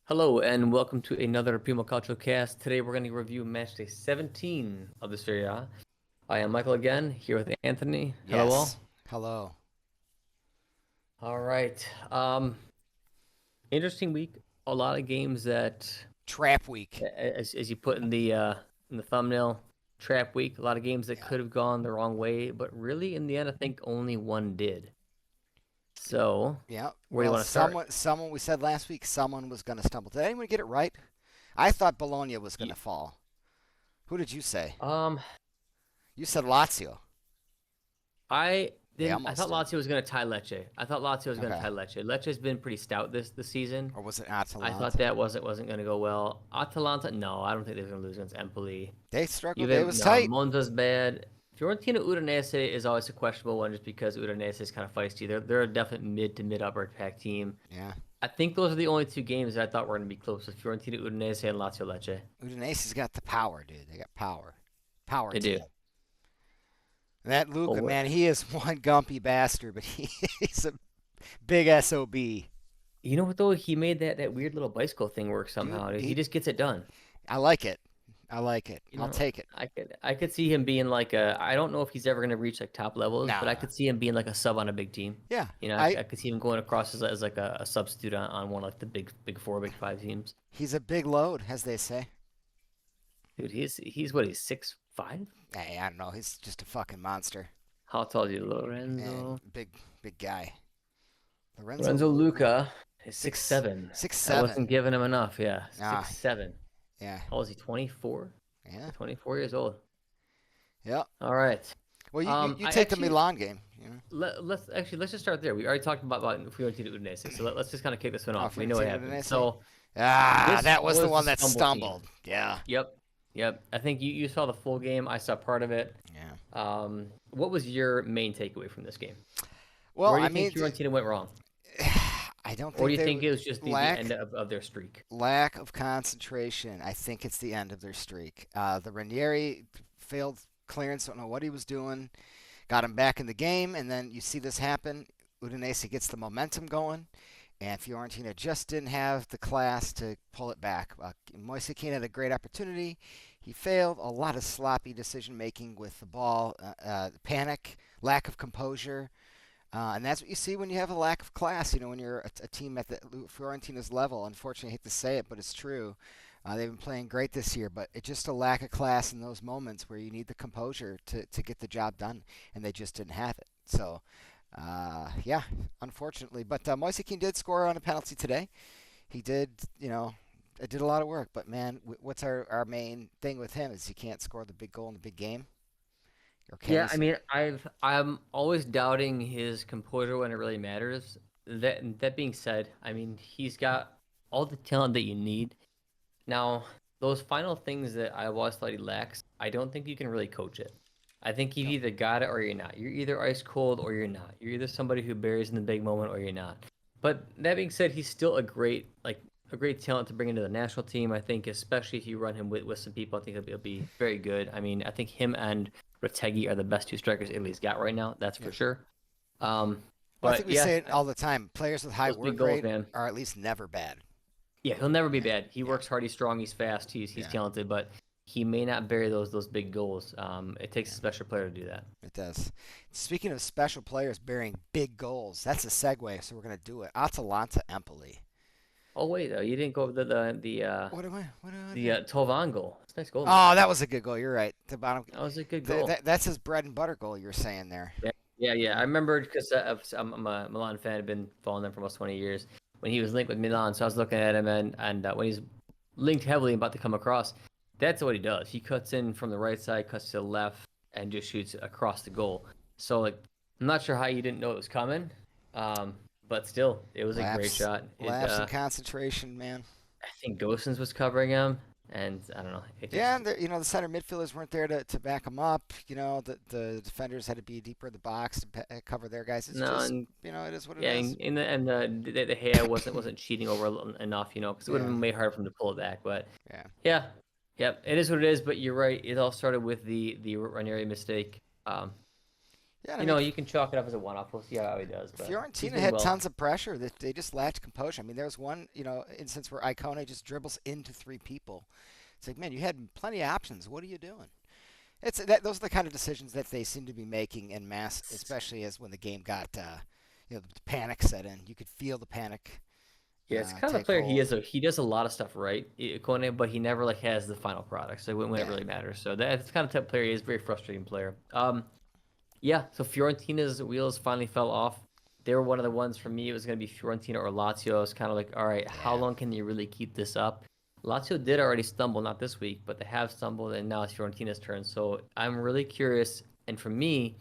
Hello and welcome to another Primo Calcio cast. Today we're going to review match day 17 of the Serie A. I am Michael again, here with Anthony. Hello Yes. all. Hello. All right. Interesting week. A lot of games that, Trap week. as you put in the thumbnail, trap week. A lot of games that Yeah. could have gone the wrong way, but really in the end, I think only one did. So, Yeah. where do you Well, want to start? someone we said last week, someone was going to stumble. Did anyone get it right? I thought Bologna was going Ye- to fall. Who did you say? Um, You said Lazio. I They didn't. I almost thought did. Lazio was going to tie Lecce. I thought Lazio was going to Okay. tie Lecce. Lecce's been pretty stout this season. Or was it I thought Atalanta? that wasn't going to go well. Atalanta, no, I don't think they're going to lose against Empoli. They struggled. It Even was no, tight. Monza's bad. Fiorentina Udinese is always a questionable one just because Udinese is kind of feisty. They're a definite mid to mid upper pack team. Yeah. I think those are the only two games that I thought were going to be close: with Fiorentina Udinese and Lazio Lecce. Udinese's got the power, dude. They got power. Power They do. team. And that But Luca, what, man, he is one gumpy bastard, but he's a big SOB. you know what though? He made that weird little bicycle thing work Dude, somehow. He just gets it done. I like it. I like it. You I'll know, take it. I could see him being like a. I don't know if he's ever going to reach like top levels, but I Nah. could see him being like a sub on a big team. Yeah. I, I I could see him going across as like a substitute on one of like the big four, big five teams. He's a big load, as they say. Dude, he's what? He's 6'5". Hey, I don't know. He's just a fucking monster. How tall is he, And Lorenzo? big guy. Lorenzo Lorenzo Luca. Luca is six Six seven. six That wasn't seven. giving him enough. Yeah, Ah, 6'7". yeah. How old is he? 24. Yeah. 24 years old. Yeah. All right. Well, you I take the actually Milan game, let's just start there. We already talked about Fiorentina Udinese, so let's just kind of kick this one Oh, off. We know what Fiorentina happened. Udinese. So Ah, this that was the was the one that stumble team. stumbled. Yeah. Yep, yep. I think you saw the full game. I saw part of it. Yeah. What was your main takeaway from this game? Well, Where do I you think mean, Fiorentina went wrong, I don't or do think you they think it was just the lack end of their streak? lack of concentration. I think it's the end of their streak. The Ranieri failed clearance. Don't know what he was doing. Got him back in the game, and then you see this happen. Udinese gets the momentum going, and Fiorentina just didn't have the class to pull it back. Moise Kean had a great opportunity. He failed. A lot of sloppy decision making with the ball, panic, lack of composure. And that's what you see when you have a lack of class. You know, when you're a team at the Fiorentina's level. Unfortunately, I hate to say it, but it's true. They've been playing great this year, but it's just a lack of class in those moments where you need the composure to get the job done, and they just didn't have it. So, yeah, unfortunately. But Moise Kean did score on a penalty today. He did, it did a lot of work. But man, what's our main thing with him is he can't score the big goal in the big game, or can Yeah, he? I mean, I'm always doubting his composure when it really matters. That being said, I mean, he's got all the talent that you need. Now, those final things that I always thought he lacks, I don't think you can really coach it. I think you've No. either got it or you're not. You're either ice cold or you're not. You're either somebody who buries in the big moment or you're not. But that being said, he's still a great talent to bring into the national team. I think, especially if you run him with some people, I think he'll be very good. I mean, I think him and Retegui are the best two strikers Italy's got right now. That's Yeah. for sure. Um, Well, I think but we yeah, say it all the time. Players with high those big work goals, rate man. are at least never bad. Yeah, he'll never be Yeah, bad. He yeah, works hard. He's strong. He's fast. He's yeah, talented, but he may not bury those big goals. It takes a yeah. special player to do that. It does. Speaking of special players burying big goals, that's a segue. So we're gonna do it. Atalanta Empoli. Oh wait, you didn't go over What do I the do? Tovan goal. It's a nice goal, man. Oh, that was a good goal. You're right. The bottom. That was a good goal. That's his bread and butter goal. You're saying there. Yeah, yeah, yeah. I Yeah. remember because I'm a Milan fan. I've been following them for almost 20 years. When he was linked with Milan, so I was looking at him, and when he's linked heavily about to come across, that's what he does. He cuts in from the right side, cuts to the left, and just shoots across the goal. So like, I'm not sure how you didn't know it was coming, but still, it was a great Lapse, shot. lapse in concentration, man. I think Gosens was covering him, and I don't know. It Yeah, just and the center midfielders weren't there to back them up. The defenders had to be deeper in the box to cover their guys. It's no, just, and it is what it yeah, is. the hair wasn't cheating over enough, because it would have Yeah, been way hard for him to pull it back. But yeah, yeah, yeah, it is what it is. But you're right. It all started with the Ranieri mistake. Yeah, I You mean, know, you can chalk it up as a one-off. We'll see how he does, but he's Fiorentina been had well. tons of pressure. That they just lacked composure. I mean, there was one, instance where Icone just dribbles into three people. It's like, man, you had plenty of options. What are you doing? Those are the kind of decisions that they seem to be making en masse, especially as when the game got, the panic set in. You could feel the panic Yeah, it's kind of the take player he hold. is. He does a lot of stuff right, Kone, but he never like has the final product. So when it Yeah, really matters. So that's kind of type of player he is. Very frustrating player. Yeah. So Fiorentina's wheels finally fell off. They were one of the ones for me. It was going to be Fiorentina or Lazio. I was kind of like, all right, how yeah. long can you really keep this up? Lazio did already stumble, not this week, but they have stumbled, and now it's Fiorentina's turn. So I'm really curious. And for me,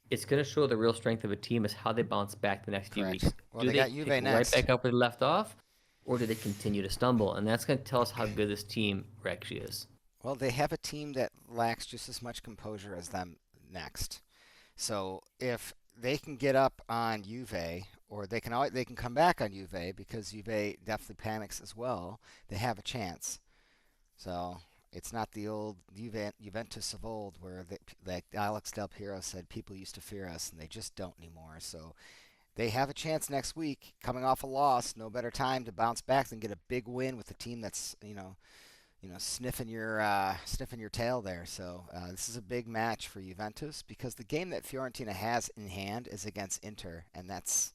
it's going to show the real strength of a team is how they bounce back the next few Correct. weeks. Well, Do they they got pick Juve right next. back up where they left off, or do they continue to stumble? And that's going to tell us how good this team actually is. Well, they have a team that lacks just as much composure as them next. So if they can get up on Juve, or they can come back on Juve because Juve definitely panics as well. They have a chance. So it's not the old Juventus of old where like Alex Del Piero said, people used to fear us, and they just don't anymore. So they have a chance next week, coming off a loss. No better time to bounce back than get a big win with a team that's sniffing your tail there. So this is a big match for Juventus because the game that Fiorentina has in hand is against Inter, and that's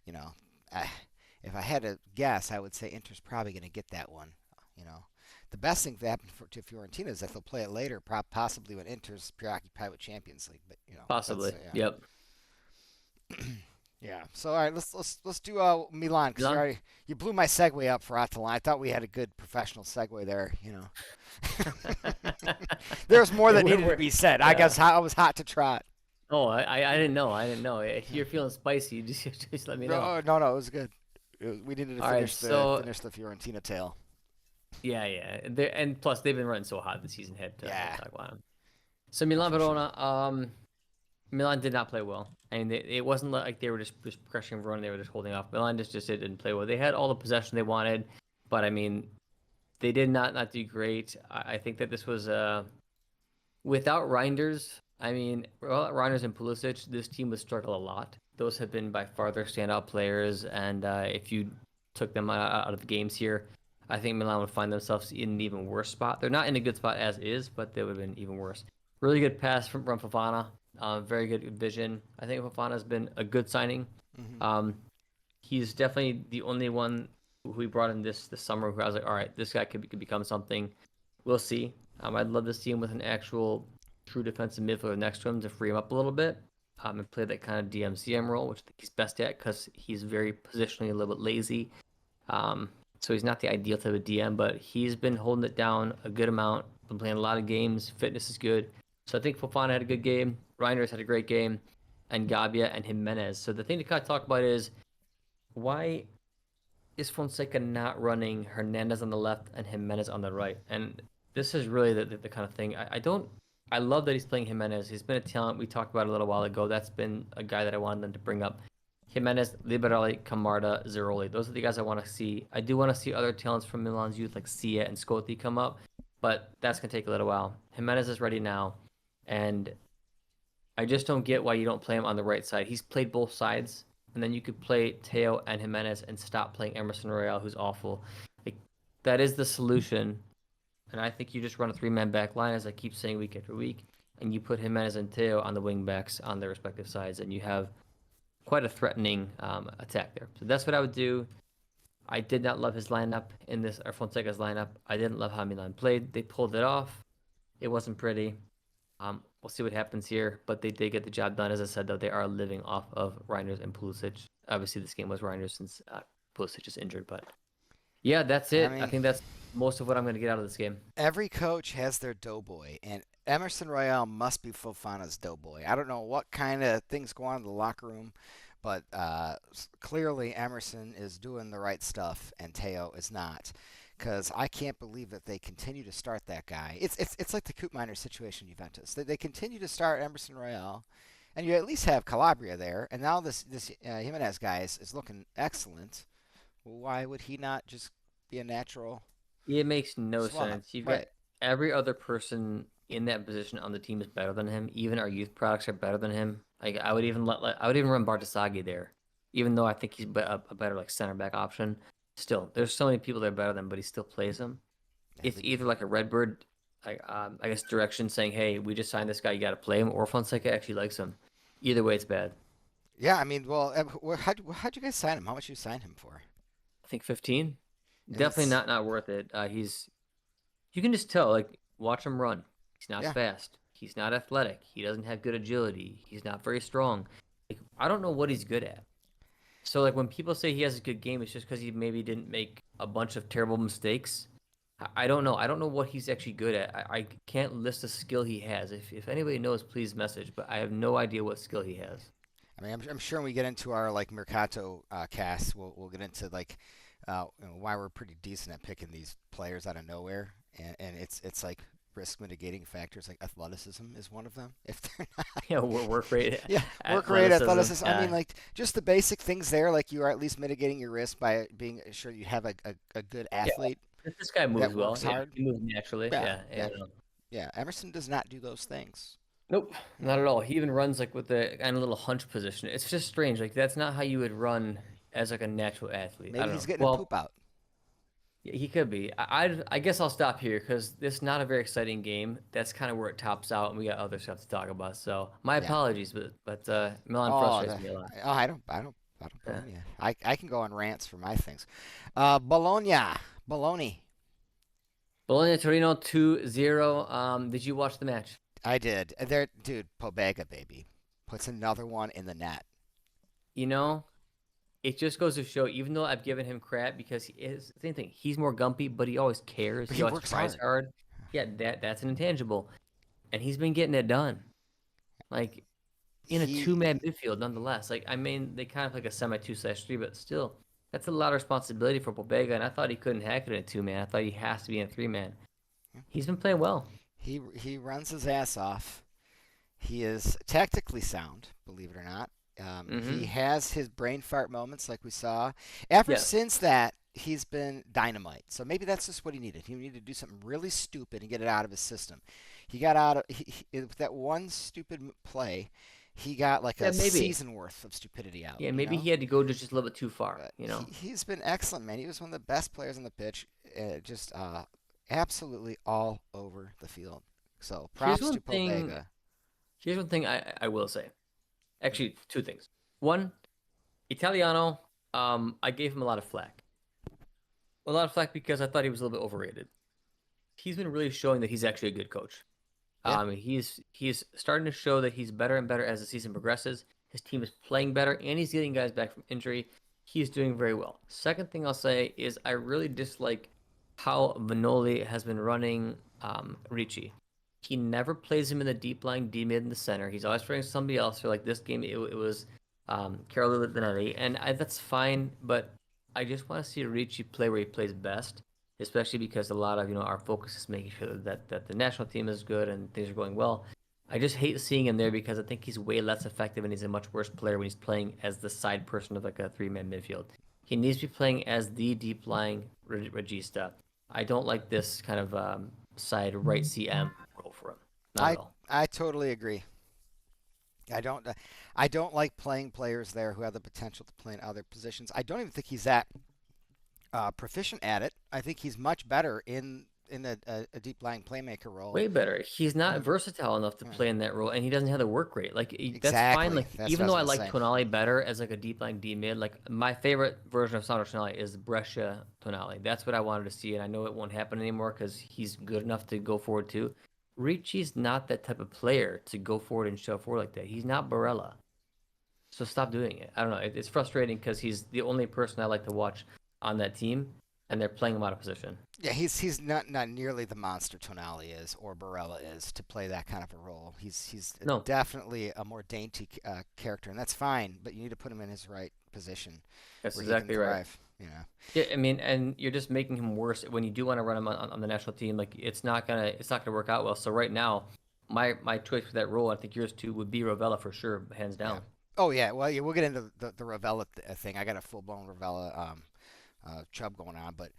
you know, uh, if I had to guess, I would say Inter's probably going to get that one. You know, the best thing that happened to Fiorentina is that they'll play it later, possibly when Inter's preoccupied with Champions League. But that's Possibly. Yep. yeah. So all right, let's do Milan because Milan? you blew my segue up for Atalanta. I thought we had a good professional segue there. There was more Yeah, that needed to be said. I yeah. guess I was hot to trot. Oh, I didn't know. I didn't know. If you're feeling spicy, just let me know. No, it was good. We needed to All right, so finish the Fiorentina tale. yeah. And plus they've been running so hot this season. Had Yeah, to talk about them. So oh Milan for sure. Verona, Milan did not play well. I mean, it wasn't like they were just crushing Verona. They were just holding off. Milan just didn't play well. They had all the possession they wanted, but I mean, they did not do great. I think that this was without Reinders. I mean, without Reinders and Pulisic, this team would struggle a lot. Those have been by far their standout players, and if you took them out of the games here, I think Milan would find themselves in an even worse spot. They're not in a good spot as is, but they would have been even worse. Really good pass from Fofana. Very good vision. I think Fofana has been a good signing. Hmm. Um, he's definitely the only one who we brought in this summer who I was like, all right, this guy could become something. We'll see. I'd love to see him with an actual true defensive midfielder next to him to free him up a little bit and play that kind of DMCM role, which I think he's best at because he's very positionally a little bit lazy. Um, so he's not the ideal type of DM, but he's been holding it down a good amount. Been playing a lot of games. Fitness is good. So I think Fofana had a good game. Reinders had a great game, and Gabia and Jimenez. So the thing to kind of talk about is why is Fonseca not running Hernandez on the left and Jimenez on the right? And this is really the kind of thing I don't. I love that he's playing Jimenez. He's been a talent. We talked about it a little while ago. That's been a guy that I wanted them to bring up. Jimenez, Liberali, Camarda, Zeroli. Those are the guys I want to see. I do want to see other talents from Milan's youth like Sia and Scotti come up, but that's going to take a little while. Jimenez is ready now, and I just don't get why you don't play him on the right side. He's played both sides, and then you could play Teo and Jimenez and stop playing Emerson Royale, who's awful. Like that is the solution, and I think you just run a three-man back line, as I keep saying week after week, and you put Jimenez and Teo on the wing backs on their respective sides, and you have quite a threatening attack there. So that's what I would do. I did not love his lineup in this, or Fonseca's lineup. I didn't love how Milan played. They pulled it off. It wasn't pretty. We'll see what happens here, but they did get the job done. As I said, though, they are living off of Reinders and Pulisic. Obviously, this game was Reinders since Pulisic is injured, but yeah, that's I it. I mean, think that's most of what I'm going to get out of this game. every coach has their doughboy, and Emerson Royale must be Fofana's doughboy. I don't know what kind of things go on in the locker room, but clearly Emerson is doing the right stuff, and Teo is not. Because I can't believe that they continue to start that guy. It's like the Coop Miner situation, Juventus. They continue to start Emerson Royale, and you at least have Calabria there, and now this Jimenez guy is looking excellent. Why would he not just be a natural It makes no swap? sense. You've got Right. every other person in that position on the team is better than him. Even our youth products are better than him. Like I would even I would even run Bartasagi there, even though I think he's a better like center back option. Still, there's so many people that are better than him, but he still plays him. Yeah, It's either like a Redbird, I guess direction saying, "Hey, we just signed this guy, you got to play him," or Fonseca actually likes him. Either way, it's bad. yeah. I mean, well, how'd you guys sign him? How much did you sign him for? I think 15. And Definitely it's not worth it. He's you can just tell like watch him run. He's not yeah. fast. He's not athletic. He doesn't have good agility. He's not very strong. Like I don't know what he's good at. So like when people say he has a good game, it's just because he maybe didn't make a bunch of terrible mistakes. I don't know. I don't know what he's actually good at. I can't list a skill he has. If anybody knows, please message. But I have no idea what skill he has. I mean, I'm sure when we get into our like Mercato cast, we'll get into like why we're pretty decent at picking these players out of nowhere, and it's like risk mitigating factors like athleticism is one of them. If they're not, Yeah, work rate, yeah, work rate, athleticism. athleticism. I mean, Yeah, like just the basic things there. Like you are at least mitigating your risk by being sure you have a good yeah. athlete This guy that moves well. works Yeah, hard. he moves naturally. Yeah, Yeah, yeah, and yeah. Emerson does not do those things. nope, Yeah. not at all. He even runs like with the kind of little hunch position. It's just strange. Like that's not how you would run as like a natural athlete. I Maybe don't he's know. getting a Well, poop out. yeah, he could be. I guess I'll stop here because this is not a very exciting game. That's kind of where it tops out, and we got other stuff to talk about. So my Yeah. apologies, but Milan Oh, frustrates me a lot. I don't Yeah. blame you. I can go on rants for my things. Bologna, Bologna. Bologna Torino 2-0. Did you watch the match? I did. There, dude. Pobega, baby, puts another one in the net. You know, it just goes to show, even though I've given him crap because he is same thing. He's more gumpy, but he always cares. But He he always works tries hard. hard. Yeah, that's an intangible, and he's been getting it done. Like in a He two-man midfield, nonetheless. Like I mean, they kind of like a semi 2/3, but still, that's a lot of responsibility for Pobega. And I thought he couldn't hack it in a two-man. I thought he has to be in a three-man. He's been playing well. he runs his ass off. He is tactically sound, believe it or not. He Mm-hmm. has his brain fart moments, like we saw. Ever Yes. since that, he's been dynamite. So maybe that's just what he needed. He needed to do something really stupid and get it out of his system. He got out of with that one stupid play. He got like Yeah, a maybe. season worth of stupidity out. Yeah, You maybe know. he had to go just a little bit too far. But You know. he's been excellent, man. He was one of the best players on the pitch. Just absolutely all over the field. So Here's props one to thing. Pobega. Here's one thing I will say. Actually, two things. One, Italiano. I gave him a lot of flack. A lot of flack because I thought he was a little bit overrated. He's been really showing that he's actually a good coach. Yeah. He's starting to show that he's better and better as the season progresses. His team is playing better, and he's getting guys back from injury. He's doing very well. Second thing I'll say is I really dislike how Vanoli has been running Ricci. He never plays him in the deep lying D mid in the center. He's always throwing somebody else. For like this game, it was Carlo Linelli, and that's fine. But I just want to see Ricci play where he plays best, especially because a lot of our focus is making sure that the national team is good and things are going well. I just hate seeing him there because I think he's way less effective and he's a much worse player when he's playing as the side person of like a three-man midfield. He needs to be playing as the deep lying regista. I don't like this kind of side right CM role for him. Not at I all. I totally agree. I don't I don't like playing players there who have the potential to play in other positions. I don't even think he's that proficient at it. I think he's much better in a deep lying playmaker role. Way better. He's not Yeah, versatile enough to yeah. play in that role, and he doesn't have the work rate. Like that's fine. Exactly. Like That's what even I though was I gonna like say. Tonali better as like a deep line D mid, like my favorite version of Sandro Tonali is Brescia Tonali. That's what I wanted to see, and I know it won't happen anymore because he's good enough to go forward too. Ricci's not that type of player to go forward and shove forward like that. He's not Barella, so stop doing it. I don't know. It's frustrating because he's the only person I like to watch on that team, and they're playing him out of position. Yeah, he's not nearly the monster Tonali is or Barella is to play that kind of a role. He's No, definitely a more dainty character, and that's fine. But you need to put him in his right position that's where he can exactly right. thrive. You know. Yeah, I mean, and you're just making him worse when you do want to run him on the national team. Like it's not gonna work out well. So right now, my choice for that role, I think yours too, would be Rovella for sure, hands Yeah. down. Oh yeah. Well, yeah, we'll get into the Ravella thing. I got a full blown Ravella Chubb going on. But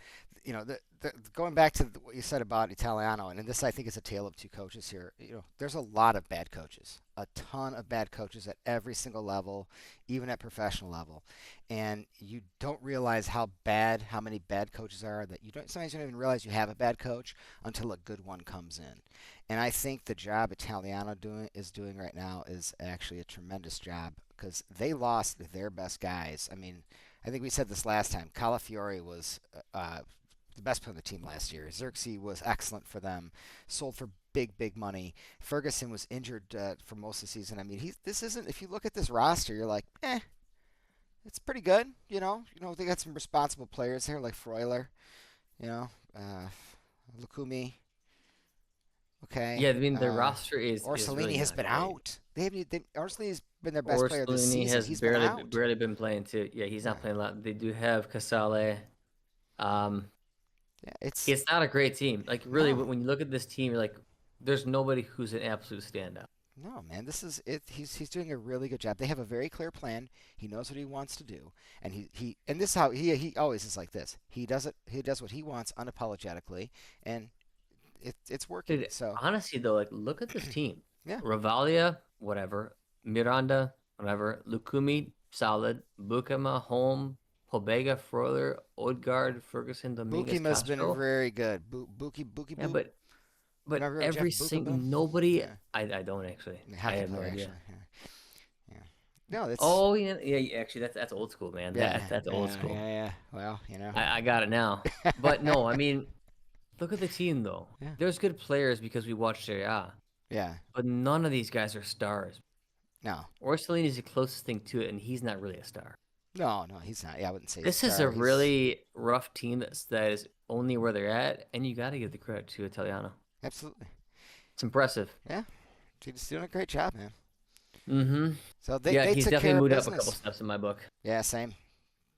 going back to what you said about Italiano, and this I think is a tale of two coaches here. There's a lot of bad coaches, a ton of bad coaches at every single level, even at professional level, and you don't realize how many bad coaches are that sometimes you don't even realize you have a bad coach until a good one comes in. And I think the job Italiano is doing right now is actually a tremendous job because they lost their best guys. I mean, I think we said this last time. Calafiore was the best player on the team last year. Xerxes was excellent for them, sold for big money. Ferguson was injured for most of the season. I mean, this isn't. If you look at this roster, you're like, it's pretty good. They got some responsible players here like Freuler, Lukumi. Okay. Yeah, I mean the roster is Orsolini really has not been great. out. Orsolini's been their best player this Orsolini season. has He's been out. barely been playing too. Yeah, he's not Yeah. playing a lot. They do have Casale. Um, Yeah. It's it's not a great team. Like really, no, when you look at this team, you're like, there's nobody who's an absolute standout. no, man. This is it. He's doing a really good job. They have a very clear plan. He knows what he wants to do, and and this is how he always is like this. He does it. He does what he wants unapologetically, and it's working. Dude, So honestly though, like look at this team. yeah, Ravalia, whatever. Miranda, whatever. Lukumi, solid. Bukama, Holm, Pobega, Freuler, Odegaard, Ferguson, Dominguez, Bukima's been Castro. very good. Buki Yeah, Boop. but Remember Jeff every Buka single Boom? nobody. Yeah, I don't actually. I hockey have no player idea. actually. Yeah. No, it's Oh yeah. Actually, that's old school, man. yeah, That's old school. yeah. Well, I got it now. But no, I mean, look at the team though. yeah, There's good players because we watch Serie A, yeah. but none of these guys are stars. No, Orsolini is the closest thing to it, and he's not really a star. no, he's not. Yeah, I wouldn't say he's a This is a star. He's really rough team that is only where they're at, and you got to give the credit to Italiano. absolutely, It's impressive. yeah. He's doing a great job, man. Mm-hmm. So Yeah, they he's took care definitely of moved up a couple business. steps in my book. Yeah, same.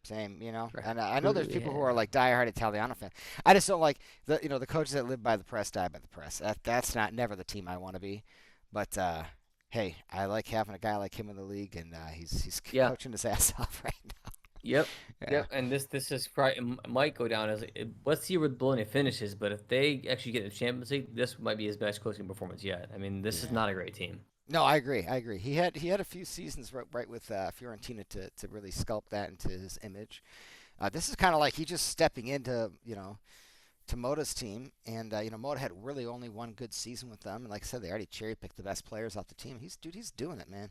Same, Right. and I know there's people who are Yeah. like diehard Italiano fans. I just don't like the coaches that live by the press die by the press. That's not never the team I want to be. But hey, I like having a guy like him in the league, and he's Yeah. coaching his ass off right now. Yep. Yeah, Yep. And this is probably might go down as let's see where Bologna finishes, but if they actually get the Champions League, this might be his best coaching performance yet. I mean, this is yeah. not a great team. No, I agree. I agree. He had a few seasons right with Fiorentina to really sculpt that into his image. This is kind of like he just stepping into to Moda's team, and Moda had really only one good season with them, and like I said, they already cherry picked the best players off the team. He's doing it, man.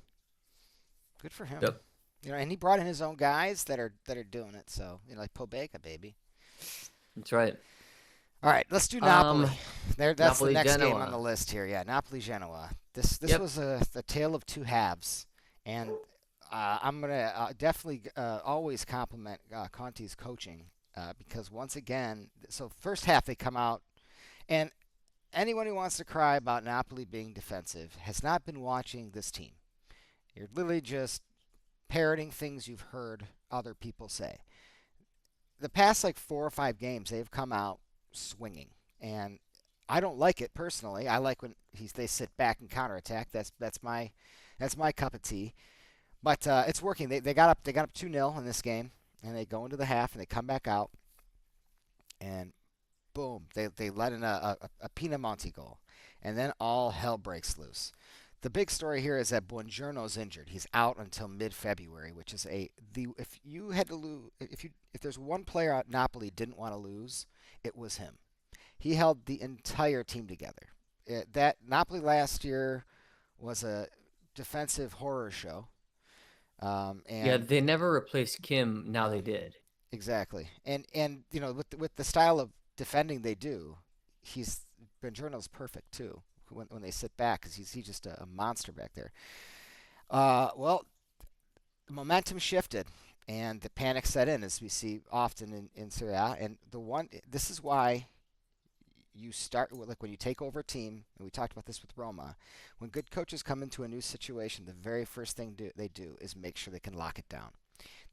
Good for him. Yep. And he brought in his own guys that are doing it. So like Pobega, baby. That's right. All right, let's do Napoli. Um, That's the Napoli next game on the Genoa. list here. Yeah, Napoli Genoa. This Yep. was a tale of two halves, and I'm gonna definitely always compliment Conte's coaching because once again, so first half they come out, and anyone who wants to cry about Napoli being defensive has not been watching this team. You're literally just parroting things you've heard other people say. The past like 4 or 5 games, they've come out swinging, and I don't like it personally. I like when they sit back and counterattack. That's my cup of tea. But it's working. They got up 2-0 in this game, and they go into the half and they come back out, and boom, they let in a Pinamonti goal, and then all hell breaks loose. The big story here is that Buongiorno's injured. He's out until mid-February, which is if you had to lose if there's one player at Napoli didn't want to lose, it was him. He held the entire team together. That Napoli last year was a defensive horror show. Yeah, And they never replaced Kim. Now no, they did. exactly. And with the style of defending they do, he's Buongiorno's perfect too. When they sit back, because he's just a monster back there. Well, the momentum shifted, and the panic set in, as we see often in Serie A. And this is why you start like when you take over a team, and we talked about this with Roma. When good coaches come into a new situation, the very first thing they do is make sure they can lock it down.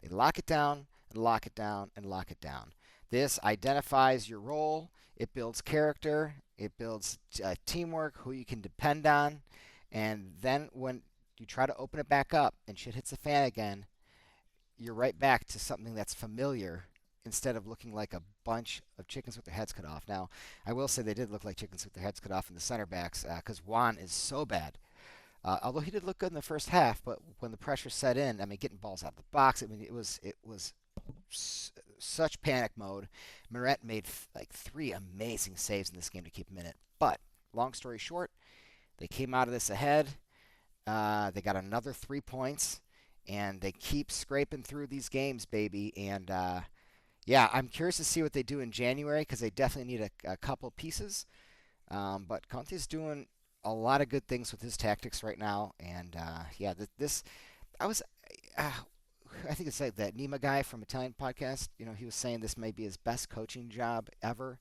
They lock it down and lock it down and lock it down. This identifies your role. It builds character. It builds teamwork, who you can depend on. And then when you try to open it back up and shit hits the fan again, you're right back to something that's familiar instead of looking like a bunch of chickens with their heads cut off. Now, I will say they did look like chickens with their heads cut off in the center backs because Juan is so bad. Although he did look good in the first half, but when the pressure set in, I mean, getting balls out of the box, I mean, it was such panic mode. Moret made like 3 amazing saves in this game to keep him in it. But long story short, they came out of this ahead. They got another 3 points, and they keep scraping through these games, baby. And yeah, I'm curious to see what they do in January because they definitely need a couple pieces. But Conte's doing a lot of good things with his tactics right now, and yeah, this I was. I think it's like that Nima guy from Italian podcast. He was saying this may be his best coaching job ever,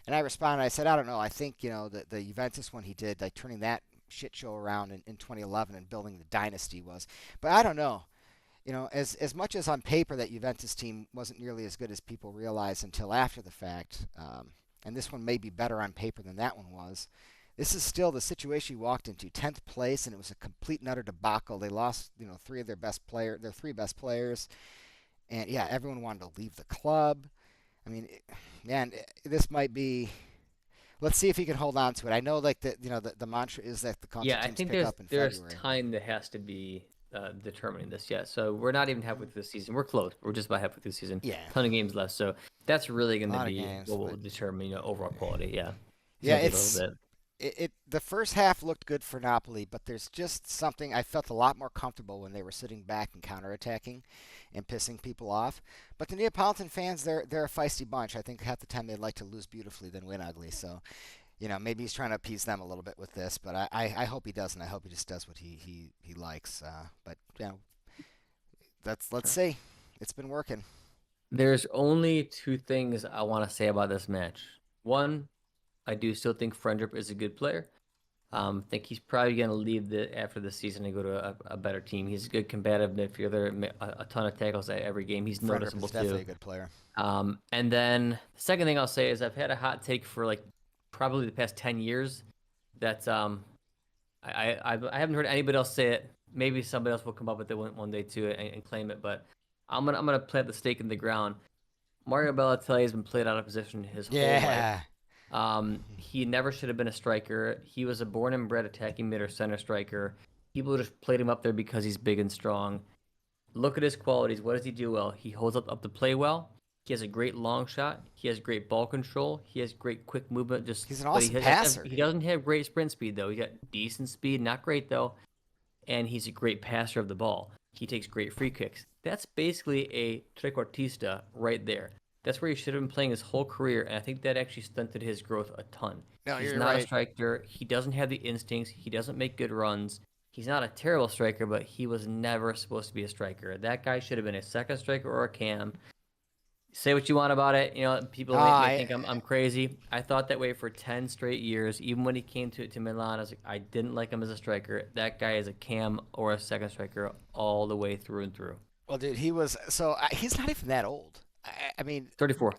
and I responded. I said, I don't know. I think the Juventus one he did, like turning that shit show around in 2011 and building the dynasty was, but I don't know. As much as on paper that Juventus team wasn't nearly as good as people realized until after the fact, and this one may be better on paper than that one was. This is still the situation he walked into, 10th place, and it was a complete and utter debacle. They lost, three of their three best players, and yeah, everyone wanted to leave the club. I mean, man, this might be. Let's see if he can hold on to it. I know, like the mantra is that the Yeah, concert I teams think pick up in there's February. time that has to be determining this yet. So we're not even halfway through the season. We're close. We're just about halfway through the season. Yeah, Ton of games left. So that's really going a to lot of be games, what will but determine overall quality. Yeah, it's yeah, going to take a little bit. the first half looked good for Napoli, but there's just something I felt a lot more comfortable when they were sitting back and counterattacking and pissing people off. But the Neapolitan fans, they're a feisty bunch. I think half the time they'd like to lose beautifully than win ugly. So, maybe he's trying to appease them a little bit with this, but I hope he doesn't. I hope he just does what he likes. But let's see. It's been working. There's only two things I want to say about this match. One, I do still think Friendrip is a good player. Think he's probably going to leave after the season and go to a better team. He's a good combative midfielder, a ton of tackles at every game. He's Frederick noticeable is definitely too. a good player. And then the second thing I'll say is I've had a hot take for like probably the past 10 years that I haven't heard anybody else say it. Maybe somebody else will come up with it one day too and claim it, but I'm gonna plant the stake in the ground. Mario Balotelli has been played out of position his whole life. Yeah. He never should have been a striker. He was a born and bred attacking mid or center striker. People just played him up there because he's big and strong. Look at his qualities. What does he do well? He holds up the play well. He has a great long shot. He has great ball control. He has great quick movement. He's an awesome passer. He doesn't have great sprint speed though. He got decent speed, not great though, and he's a great passer of the ball. He takes great free kicks. That's basically a trequartista right there. That's where he should have been playing his whole career, and I think that actually stunted his growth a ton. No, He's you're not a right. striker. He doesn't have the instincts. He doesn't make good runs. He's not a terrible striker, but he was never supposed to be a striker. That guy should have been a second striker or a cam. Say what you want about it. People may think I'm crazy. I thought that way for 10 straight years. Even when he came to Milan, I didn't like him as a striker. That guy is a cam or a second striker all the way through and through. Well, dude, he's not even that old. I mean, 34.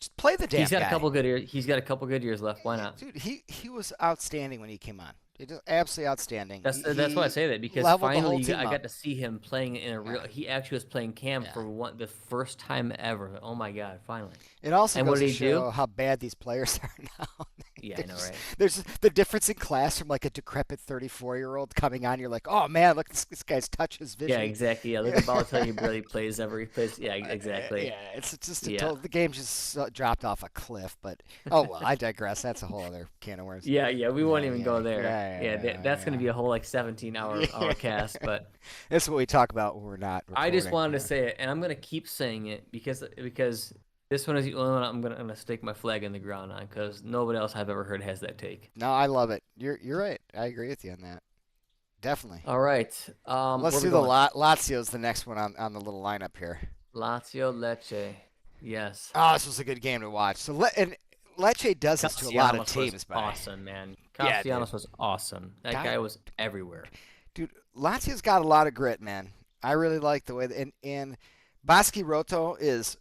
just play the damn He's got guy. a couple good years. He's got a couple good years left. Why not? Dude, he was outstanding when he came on. It just absolutely outstanding. That's why I say that, because finally I got to see him playing in a real. Yeah. He actually was playing cam for the first time ever. Oh my god! Finally. It also And goes what to did he show do? how bad these players are now. Yeah, I know, right? There's the difference in class from like a decrepit 34-year-old coming on. You're like, oh man, look, this guy's touch his vision. Yeah, exactly. Yeah, look at Balotelli. He barely plays ever. He plays. Yeah, exactly. Yeah, it's just Yeah. the game just dropped off a cliff. But oh well, I digress. That's a whole other can of worms. Yeah, we won't even yeah, go there. That's going to be a whole like 17-hour cast. But that's what we talk about when we're not recording. I just wanted to say it, and I'm going to keep saying it because this one is the only one I'm gonna stake my flag in the ground on, because nobody else I've ever heard has that take. No, I love it. You're right. I agree with you on that. Definitely. All right. Let's do the Lazio's the next one on the little lineup here. Lazio Lecce. Yes. Oh, this was a good game to watch. So and Lecce does this to a lot of teams, was but awesome, man. Yeah, Castellanos was awesome. That guy was everywhere. Dude, Lazio's got a lot of grit, man. I really like the way and Baschi Roto is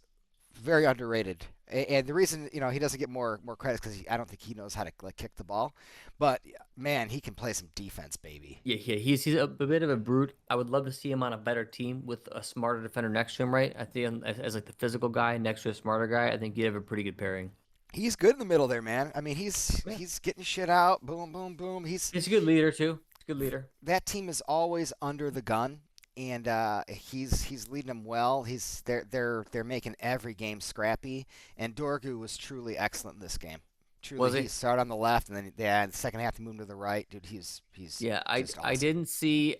very underrated. And the reason he doesn't get more credit because I don't think he knows how to like kick the ball, but man, he can play some defense, baby. Yeah. He's a bit of a brute. I would love to see him on a better team with a smarter defender next to him, right? I think as like the physical guy next to a smarter guy, I think you'd have a pretty good pairing. He's good in the middle there, man. I mean, he's Yeah. he's getting shit out, boom, boom, boom. He's a good leader too. He's a good leader. That team is always under the gun, and he's leading them well. They're making every game scrappy, and Dorgu was truly excellent in this game. Truly, Was he he? started on the left, and then in the second half he moved to the right. Dude, he's Yeah, just I awesome. didn't see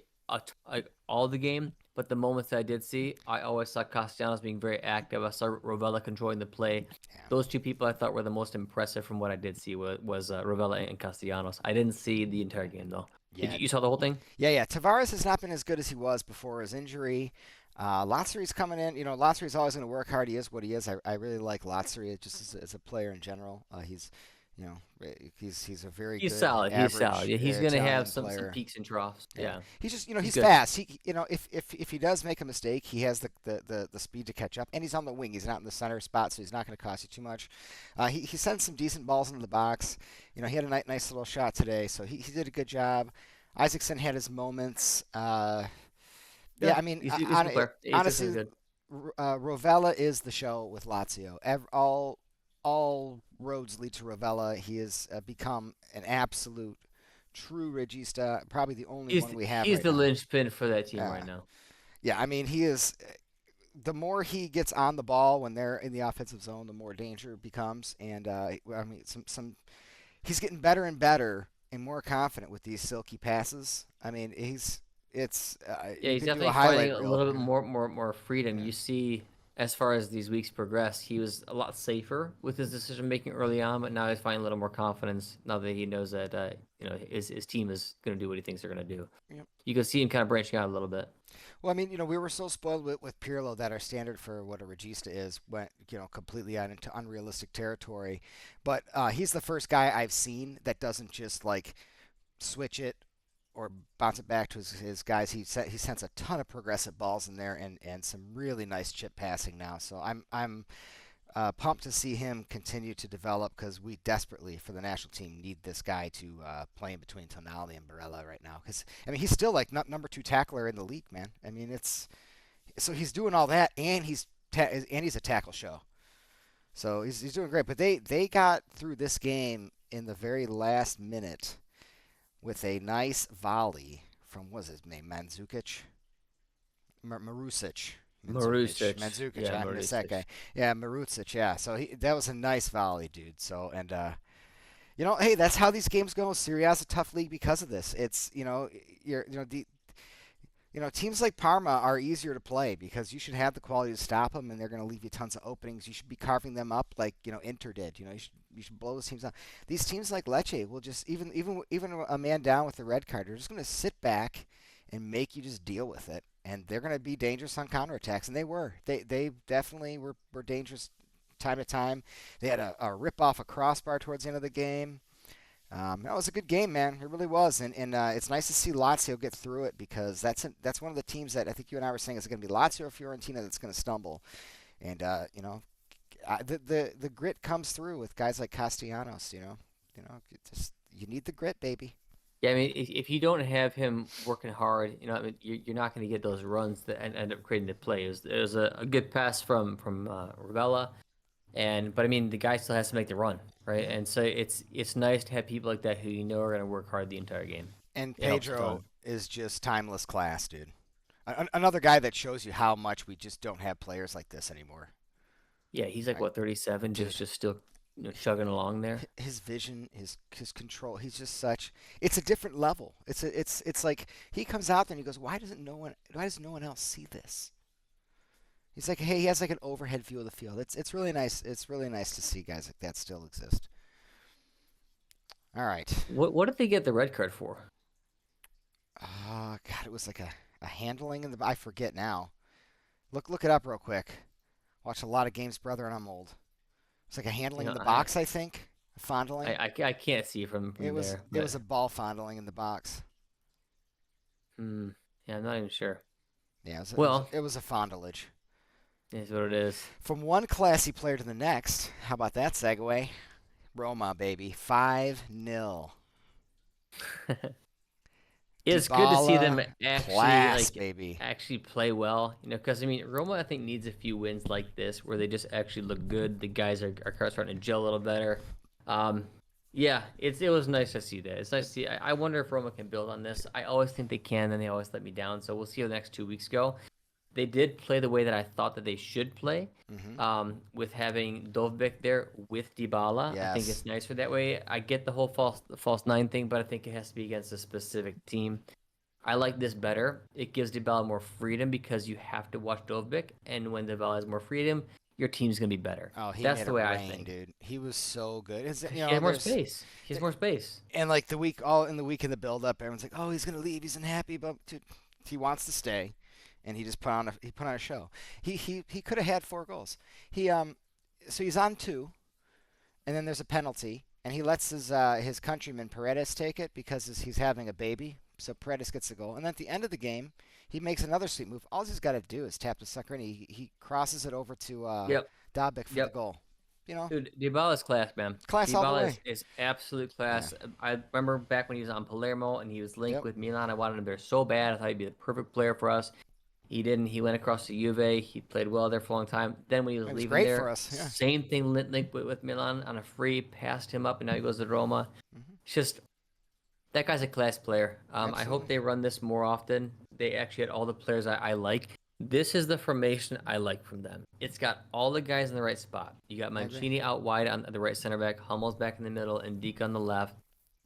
like all the game, but the moments that I did see, I always saw Castellanos being very active. I saw Rovella controlling the play. Yeah. Those two people I thought were the most impressive from what I did see was Rovella and Castellanos. I didn't see the entire game though. Did Yeah, you saw the whole thing? yeah. Tavares has not been as good as he was before his injury. Lazzari's coming in. Lazzari's always going to work hard. He is what he is. I really like Lazzari just as a player in general. He's a very He's good solid. He's solid. average Yeah, he's gonna have Italian some player. peaks and troughs. Yeah, Yeah, he's just he's he's good. fast. He if he does make a mistake, he has the speed to catch up, and he's on the wing. He's not in the center spot, so he's not going to cost you too much. He sends some decent balls into the box. He had a nice little shot today, so he did a good job. Isaacson had his moments. Yeah, Yeah, I mean, he's a good player. He's just honestly, good. Rovella is the show with Lazio. All roads lead to Rovella. He has become an absolute true regista, probably the only one we have He's right the now. linchpin for that team Uh, right now. yeah, I mean, he is. The more he gets on the ball when they're in the offensive zone, the more danger it becomes. And I mean, he's getting better and better and more confident with these silky passes. I mean, Yeah, you he's could do a definitely finding highlight a reel. little bit more freedom. Yeah. You see, as far as these weeks progress, he was a lot safer with his decision making early on, but now he's finding a little more confidence now that he knows that his team is going to do what he thinks they're going to do. Yep. You can see him kind of branching out a little bit. Well, I mean, we were so spoiled with Pirlo that our standard for what a regista is went, completely out into unrealistic territory. But he's the first guy I've seen that doesn't just like switch it or bounce it back to his guys. He sends a ton of progressive balls in there and some really nice chip passing now. So I'm pumped to see him continue to develop because we desperately for the national team need this guy to play in between Tonali and Barella right now. Because I mean he's still like number two tackler in the league, man. I mean it's so he's doing all that and he's a tackle show. So he's doing great. But they got through this game in the very last minute with a nice volley from what was his name Mandzukic, Marusic. Marusic, Mandzukic, yeah, I miss that Marusic. guy. Yeah, Marusic, yeah. So that was a nice volley, dude. So, and, hey, that's how these games go. Serie A is a tough league because of this. It's, teams like Parma are easier to play because you should have the quality to stop them, and they're going to leave you tons of openings. You should be carving them up like Inter did. You should blow those teams out. These teams like Lecce will just even a man down with the red card, they're just going to sit back and make you just deal with it, and they're going to be dangerous on counterattacks, and they were. They definitely were dangerous time to time. They had a rip off a crossbar towards the end of the game. That was a good game, man. It really was, and it's nice to see Lazio get through it because that's one of the teams that I think you and I were saying is going to be Lazio or Fiorentina that's going to stumble, and the grit comes through with guys like Castellanos. You need the grit, baby. Yeah, I mean, if you don't have him working hard, I mean, you're not going to get those runs that end up creating the play. It was a good pass from Ravella, but I mean, the guy still has to make the run, right? Hmm. And so it's nice to have people like that who are going to work hard the entire game. And It helps a Pedro ton. is just timeless class, dude. Another guy that shows you how much we just don't have players like this anymore. Yeah, he's like Like, what 37, dude, just still chugging along there. his vision, his control, he's just such. It's a different level. It's like he comes out there and he goes, Why does no one else see this? He's like, hey, he has like an overhead view of the field. It's really nice. It's really nice to see guys like that still exist. All right. What did they get the red card for? Oh God, it was like a handling in the. I forget now. Look it up real quick. Watch a lot of games, brother, and I'm old. It's like a You handling in know, the I box, I think. Fondling. I can't see It from was there, it but was a ball fondling in the box. hmm, yeah, I'm not even sure. Yeah, Well, it was a fondlage. Is what it is. From one classy player to the next, how about that segue? Roma, baby. 5-0. It's good to see them Dybala, actually class, like baby. actually play well, because I mean Roma I think needs a few wins like this where they just actually look good. The guys are starting to gel a little better. Um, yeah, it was nice to see that. It's nice to see. I wonder if Roma can build on this. I always think they can, and they always let me down. So we'll see how the next 2 weeks go. They did play the way that I thought that they should play, Hmm. with having Dovbek there with Dybala. I think Yes. it's nicer that way. I get the whole false nine thing, but I think it has to be against a specific team. I like this better. It gives Dybala more freedom because you have to watch Dovbik, and when Dybala has more freedom, your team's gonna be better. Oh, he That's made the it way I rain, think. dude. He was so good. Because he has more There's space. He has more space. and like the week, all in the week in the build up, everyone's like, "Oh, he's gonna leave. He's unhappy, but dude, he wants to stay." And he just put on a show. He could have had 4 goals. He so he's on 2, and then there's a penalty, and he lets his countryman Paredes take it because he's having a baby. So Paredes gets the goal, and then at the end of the game, he makes another sweet move. All he's got to do is tap the sucker, and he crosses it over to Yep. Dobik for the Yep. goal. You know, Dude, Dybala's class, man. class all the Dybala way. is absolute Yeah. class. I remember back when he was on Palermo and he was linked Yep. with Milan. I wanted him there so bad. I thought he'd be the perfect player for us. He didn't. He went across to Juve. He played well there for a long time. Then when he was It was leaving great for there, us. Yeah. same thing linked with Milan on a free, passed him up, and now he goes to Roma. Hmm. It's just that guy's a class player. I hope Absolutely. they run this more often. They actually had all the players I like. This is the formation I like from them. It's got all the guys in the right spot. You got I agree. Mancini out wide on the right center back, Hummel's back in the middle, and Deke on the left.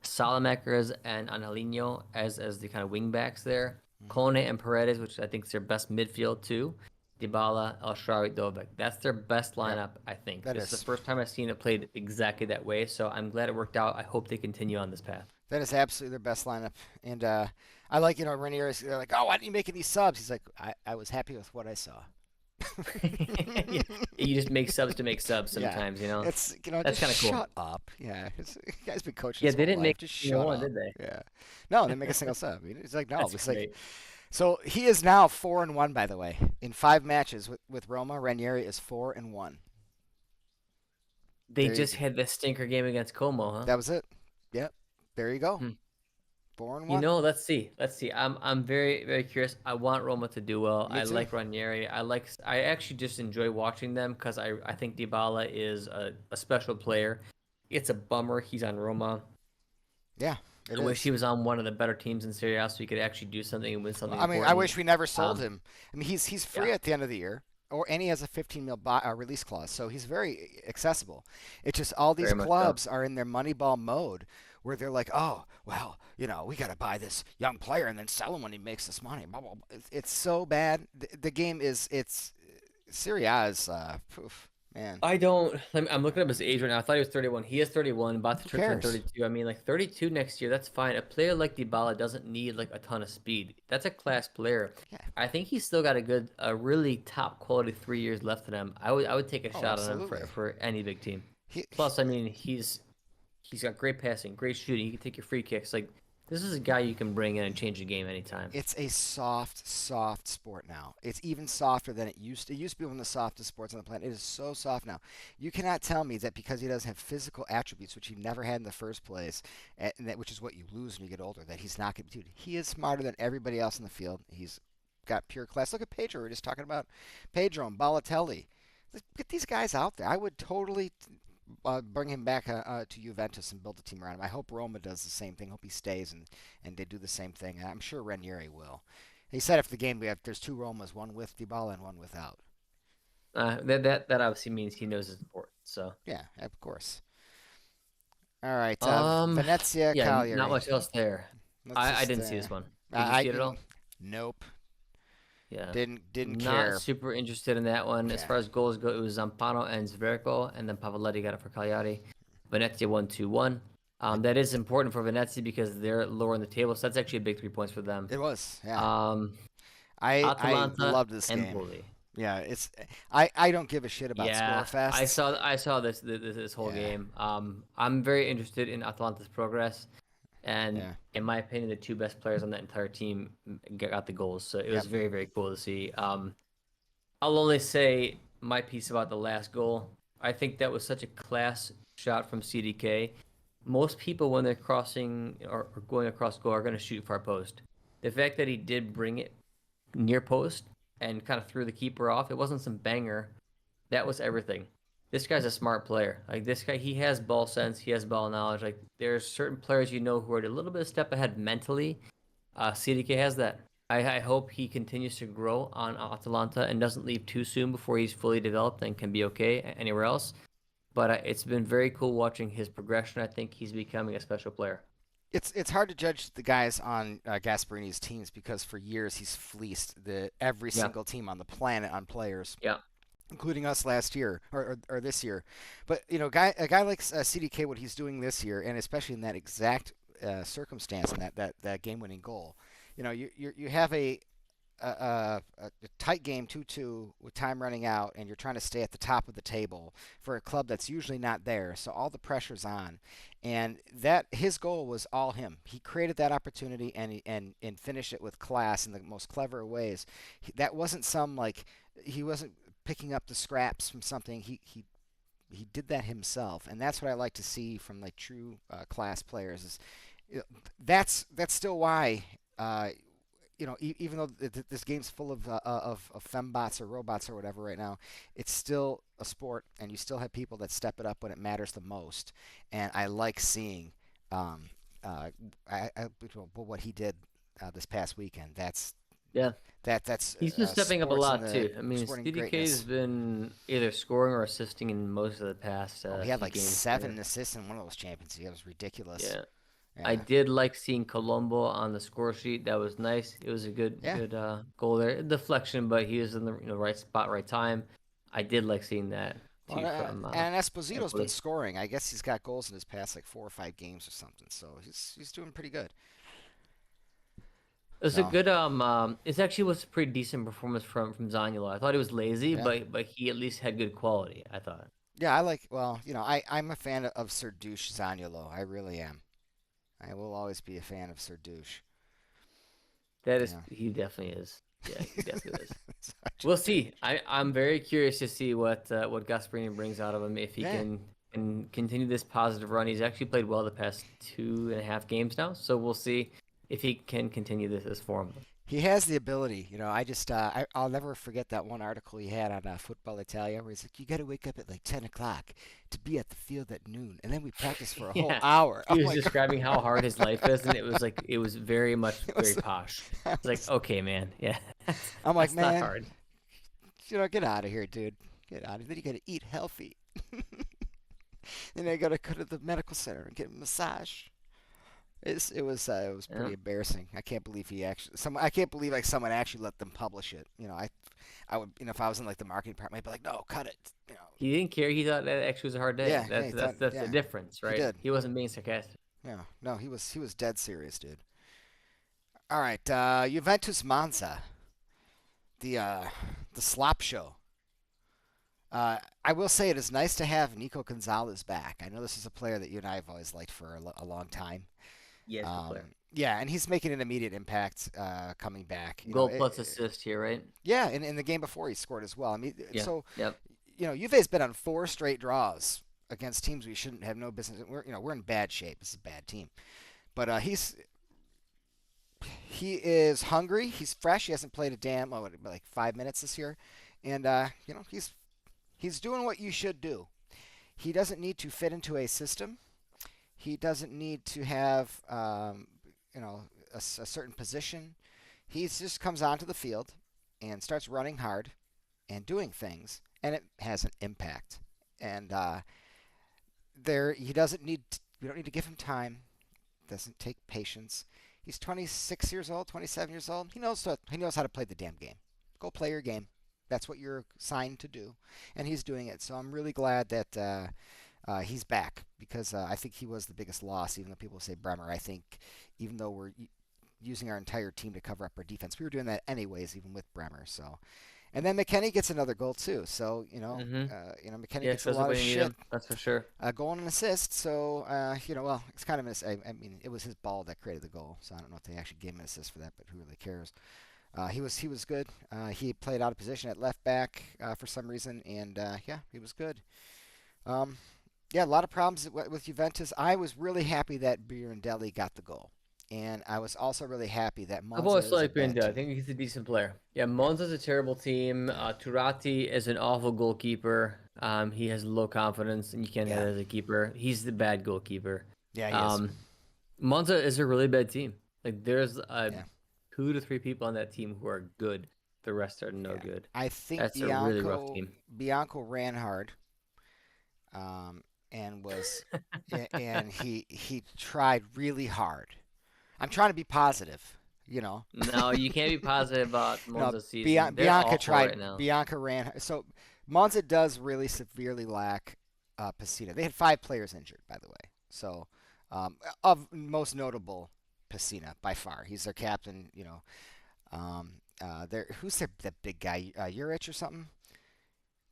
Salamakers and Angelino as the kind of wing backs there. Hmm. Kone and Paredes, which I think is their best midfield too. Dybala, El Shaarawy, Dovek. That's their best Yep. lineup, I think. That This is the is. first time I've seen it played exactly that way, so I'm glad it worked out. I hope they continue on this path. That is absolutely their best lineup. And I like, Ranieri's, they're like, "Oh, why didn't you make any subs?" He's like, I was happy with what I saw. Yeah, you just make subs to make subs Yeah. sometimes, you know. It's, That's just kind of cool. shut up. Yeah. The guy's been coaching Yeah, his they whole didn't make life. Just a single shut one, up. did they? Yeah. No, they make a single sub. He's like, no. That's It's like, great. so he is now 4-1, by the way. In 5 matches with Roma, Ranieri is 4-1. They There you just go. had the stinker game against Como, huh? That was it. Yep. There you go. Hmm. Four and one. Let's see. Let's see. I'm very very curious. I want Roma to do well. Me I too. like Ranieri. I actually just enjoy watching them because I think Dybala is a special player. It's a bummer he's on Roma. Yeah, it I wish he is. was on one of the better teams in Serie A so he could actually do something and win Well, something I mean, I important. wish we never sold Um, him. I mean, he's yeah, free at the end of the year, and he has a 15 mil release clause, so he's very accessible. It's just all these very much so. clubs are in their Moneyball mode, where they're like, oh, well, we got to buy this young player and then sell him when he makes this money. Blah, blah, blah. It's so bad. The game is it's Serie A is poof, man. I don't. I'm looking up his age right now. I thought he was 31. He is 31, about Who to turn cares? 32. I mean, like 32 next year, that's fine. A player like Dybala doesn't need like a ton of speed. That's a class player. Yeah. I think he's still got a really top quality 3 years left in him. I would take a Oh, shot on him absolutely. for any big team. He Plus, I mean, he's got great passing, great shooting. He can take your free kicks. Like this is a guy you can bring in and change the game anytime. It's a soft sport now. It's even softer than it used to. It used to be one of the softest sports on the planet. It is so soft now. You cannot tell me that because he doesn't have physical attributes, which he never had in the first place, which is what you lose when you get older, that he's not going to. Dude, he is smarter than everybody else in the field. He's got pure class. Look at Pedro. We were just talking about Pedro and Balotelli. Get these guys out there. I would totally bring him back to Juventus and build a team around him. I hope Roma does the same thing. I hope he stays and they do the same thing. I'm sure Ranieri will. He said after the game there's 2 Romas, one with Dybala and one without. That obviously means he knows it's important. So, Yeah, of course. All right, um, Venezia yeah, not Cagliari. much else there. Let's I just didn't see this one. Did you I see it at all? nope, Yeah. didn't Not care. super interested in that one. As Yeah, far as goals go, it was Zampano and Zverko, and then Pavoletti got it for Cagliari. Venezia won 2-1. I, That is important for Venezia because they're lower in the table, so that's actually a big 3 points for them. it was. Yeah, Um, I Atalanta, loved this game. Empoli. Yeah, I don't give a shit about score Yeah, I fests. saw I saw this whole Yeah, game. I'm very interested in Atalanta's progress, and yeah, in my opinion, the two best players on that entire team got the goals. So it was yep. very very cool to see. I'll only say my piece about the last goal. I think that was such a class shot from CDK. Most people, when they're crossing or going across goal, are going to shoot far post. The fact that he did bring it near post and kind of threw the keeper off, it wasn't some banger. That was everything. This guy's a smart player. Like this guy, he has ball sense, he has ball knowledge. Like there's certain players who are a little bit of step ahead mentally. CDK has that. I hope he continues to grow on Atalanta and doesn't leave too soon before he's fully developed and can be okay anywhere else. But it's been very cool watching his progression. I think he's becoming a special player. It's hard to judge the guys on Gasparini's teams because for years he's fleeced the every Yeah, single team on the planet on players, yeah, including us last year or this year. But a guy like CDK, what he's doing this year, and especially in that exact circumstance and that game-winning goal, you have a tight game 2-2 with time running out, and you're trying to stay at the top of the table for a club that's usually not there. So all the pressure's on, and that his goal was all him. He created that opportunity and finished it with class in the most clever ways. That wasn't some like he wasn't picking up the scraps from something. He did that himself, and that's what I like to see from like true class players. Is that's still why. Even though this game's full of fembots or robots or whatever right now, it's still a sport, and you still have people that step it up when it matters the most. And I like seeing what he did this past weekend. yeah. That's He's been stepping up a sports in lot the too. I mean, sporting CDK's greatness. been either scoring or assisting in most of the past Oh, he had few like games seven here. assists in one of those champions. It was ridiculous. Yeah. I Yeah, did like seeing Colombo on the score sheet. That was nice. It was a yeah. good goal there. Deflection, but he was in the right spot, right time. I did like seeing that Well, too from and Esposito's been Empoli. scoring. I guess he's got goals in his past like 4 or 5 games or something. So he's doing pretty good. It was a So good it actually was a pretty decent performance from Zaniolo. I thought he was lazy, yeah, but he at least had good quality, I thought. yeah. I like. Well, I'm a fan of Sir Douche Zaniolo. I really am. I will always be a fan of Sir Douche. That is Yeah, he definitely is. Yeah, he definitely is. such a We'll douche. see. I'm very curious to see what Gasperini brings out of him if he Yeah, can continue this positive run. He's actually played well the past 2.5 games now, so we'll see if he can continue this form. he has the ability. I'll never forget that one article he had on Football Italia where he's like, "You got to wake up at like 10 o'clock to be at the field at noon, and then we practice for a whole Yeah, hour." I'm he was like, describing how hard his life is, and it was very much it very was, posh. I It's like, was, okay, man, yeah, I'm like, that's not man, hard. get out of here, dude. Get out of here. Then you got to eat healthy. Then I got to go to the medical center and get a massage. It was Yeah. pretty embarrassing. I can't believe I can't believe like someone actually let them publish it. I would if I was in like the marketing department, I'd be like, no, cut it. He didn't care. He thought that actually was a hard day. Yeah, he thought, That's the yeah, difference, he right? did. He wasn't being sarcastic. Yeah, no, he was dead serious, dude. All right, Juventus Monza, the uh, the slop show. I will say it is nice to have Nico Gonzalez back. I know this is a player that you and I have always liked for a long time. Yeah, he's a good player. Yeah, and he's making an immediate impact coming back. Goal plus assist here, right? Yeah, in the game before he scored as well. I mean, Yeah. so Yep. Juve's been on 4 straight draws against teams we shouldn't have no business. We're in bad shape. This is a bad team, but he is hungry. He's fresh. He hasn't played a damn like 5 minutes this year, and he's doing what you should do. He doesn't need to fit into a system. He doesn't need to have a certain position. He just comes onto the field and starts running hard and doing things, and it has an impact. And there, he doesn't need. We don't need to give him time. Doesn't take patience. He's 26 years old, 27 years old. He knows how to play the damn game. Go play your game. That's what you're signed to do, and he's doing it. So I'm really glad that he's back because I think he was the biggest loss. Even though people say Bremer, I think even though we're using our entire team to cover up our defense, we were doing that anyways, even with Bremer. So, and then McKennie gets another goal too. So Mm-hmm. McKennie Yeah, gets a shows up lot when of you need shit. him. That's for sure. Goal and an assist. So well, it's kind of I mean, it was his ball that created the goal. So I don't know if they actually gave him an assist for that, but who really cares? He was good. He played out of position at left back for some reason, and yeah, he was good. Um, yeah, a lot of problems with Juventus. I was really happy that Birandelli got the goal, and I was also really happy that I've Monza always is a liked bad Brenda. I team. think he's a decent player. Yeah, Monza's a terrible team. Yeah, Turati is an awful goalkeeper. He has low confidence, and you can't have yeah, that as a keeper. He's the bad goalkeeper. yeah. He is. Um, Monza is a really bad team. Like there's Yeah, 2 to 3 people on that team who are good. The rest are no yeah. good. I think That's a really rough team. Bianco ran hard, um, and was, and he tried really hard. I'm trying to be positive, you know. No, you can't be positive about No, Monza's season. They're Bianca awful tried. right now. Bianca ran. So Monza does really severely lack Pacino. They had 5 players injured, by the way. So of most notable, Pacina by far. He's their captain. Who's the big guy? Urich or something.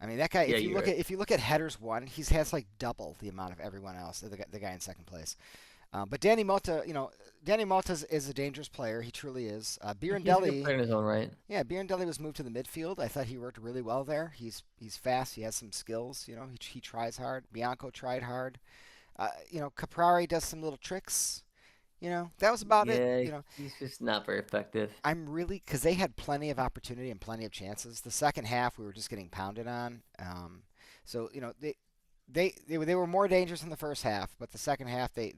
I mean, that guy. Yeah, If you you're look right. at headers won, he has like double the amount of everyone else. The guy in second place. But Danny Mota, Danny Mota is a dangerous player. He truly is. He's a good Birandelli, player in his own right. yeah, Birandelli was moved to the midfield. I thought he worked really well there. He's fast. He has some skills. He tries hard. Bianco tried hard. Caprari does some little tricks. That was about it. Yeah, he's just not very effective. I'm really because they had plenty of opportunity and plenty of chances. The second half, we were just getting pounded on. So they were more dangerous in the first half, but the second half they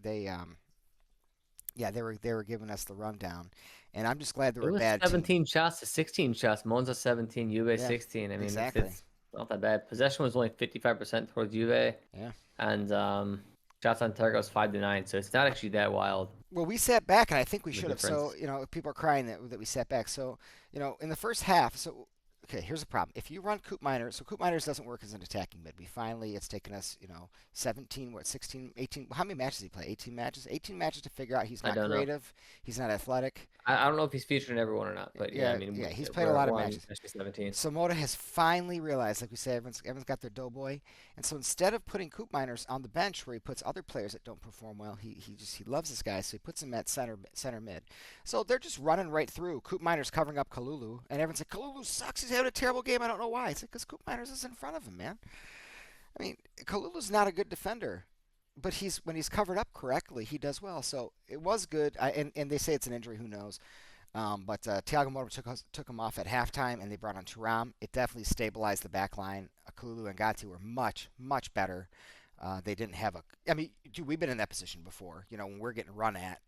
yeah, they were giving us the rundown, and I'm just glad they It were a was bad team. 17 shots to 16 shots. Monza 17, Juve Yeah, 16. I mean, exactly. it's not that bad. Possession was only 55% towards Juve, Yeah. and shots on target was 5-9. So it's not actually that wild Well, we sat back, and I think we the should have. So, difference. people are crying that we sat back. So, in the first half, okay, here's the problem. If you run Coop Miners, so Coop Miners doesn't work as an attacking mid. It's taken us, 17, 16, 18. How many matches did he play? 18 matches? 18 matches to figure out he's I not don't know. creative, he's not athletic. I don't know if he's featured in everyone or not, but yeah, I Yeah, mean, yeah, he's played a we're, lot of we're on matches. actually 17. So Moda has finally realized, like we say, everyone's got their doughboy, and so instead of putting Coop Miners on the bench where he puts other players that don't perform well, he loves this guy, so he puts him at center mid. So they're just running right through. Coop Miners covering up Kalulu, and everyone's like, Kalulu sucks. He's having a terrible game. I don't know why. It's like because Coop Miners is in front of him, man. I mean, Kalulu's not a good defender, but when he's covered up correctly, he does well. So it was good. And they say it's an injury. Who knows? But Thiago Motta took him off at halftime, and they brought on Thuram. It definitely stabilized the back line. Kalulu and Gatti were much, much better. They didn't have a. I mean, dude, we've been in that position before. When we're getting run at.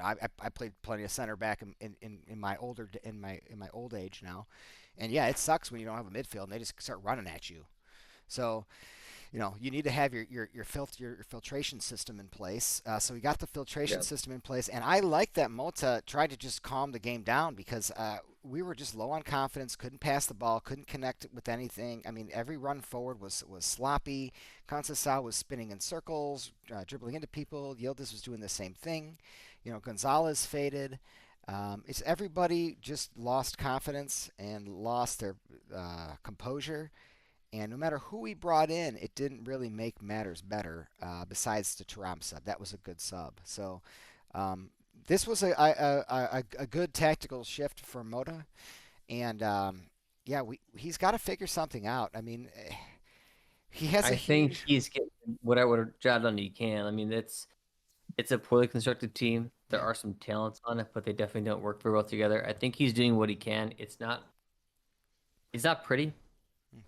I played plenty of center back in my old age now, and yeah, it sucks when you don't have a midfield and they just start running at you. So you need to have your filtration system in place. So we got the filtration Yeah. system in place, and I like that Mota tried to just calm the game down because we were just low on confidence, couldn't pass the ball, couldn't connect with anything. I mean, every run forward was sloppy. Conceição was spinning in circles, dribbling into people. Yildiz was doing the same thing. Gonzalez faded. It's everybody just lost confidence and lost their composure. And no matter who we brought in, it didn't really make matters better. Besides the Thuram sub, that was a good sub. So this was a good tactical shift for Mota, and yeah, he's got to figure something out. I mean, he has a I think huge. he's getting whatever job done he can. I mean, it's a poorly constructed team. There Yeah. are some talents on it, but they definitely don't work very well together. I think he's doing what he can. It's not pretty.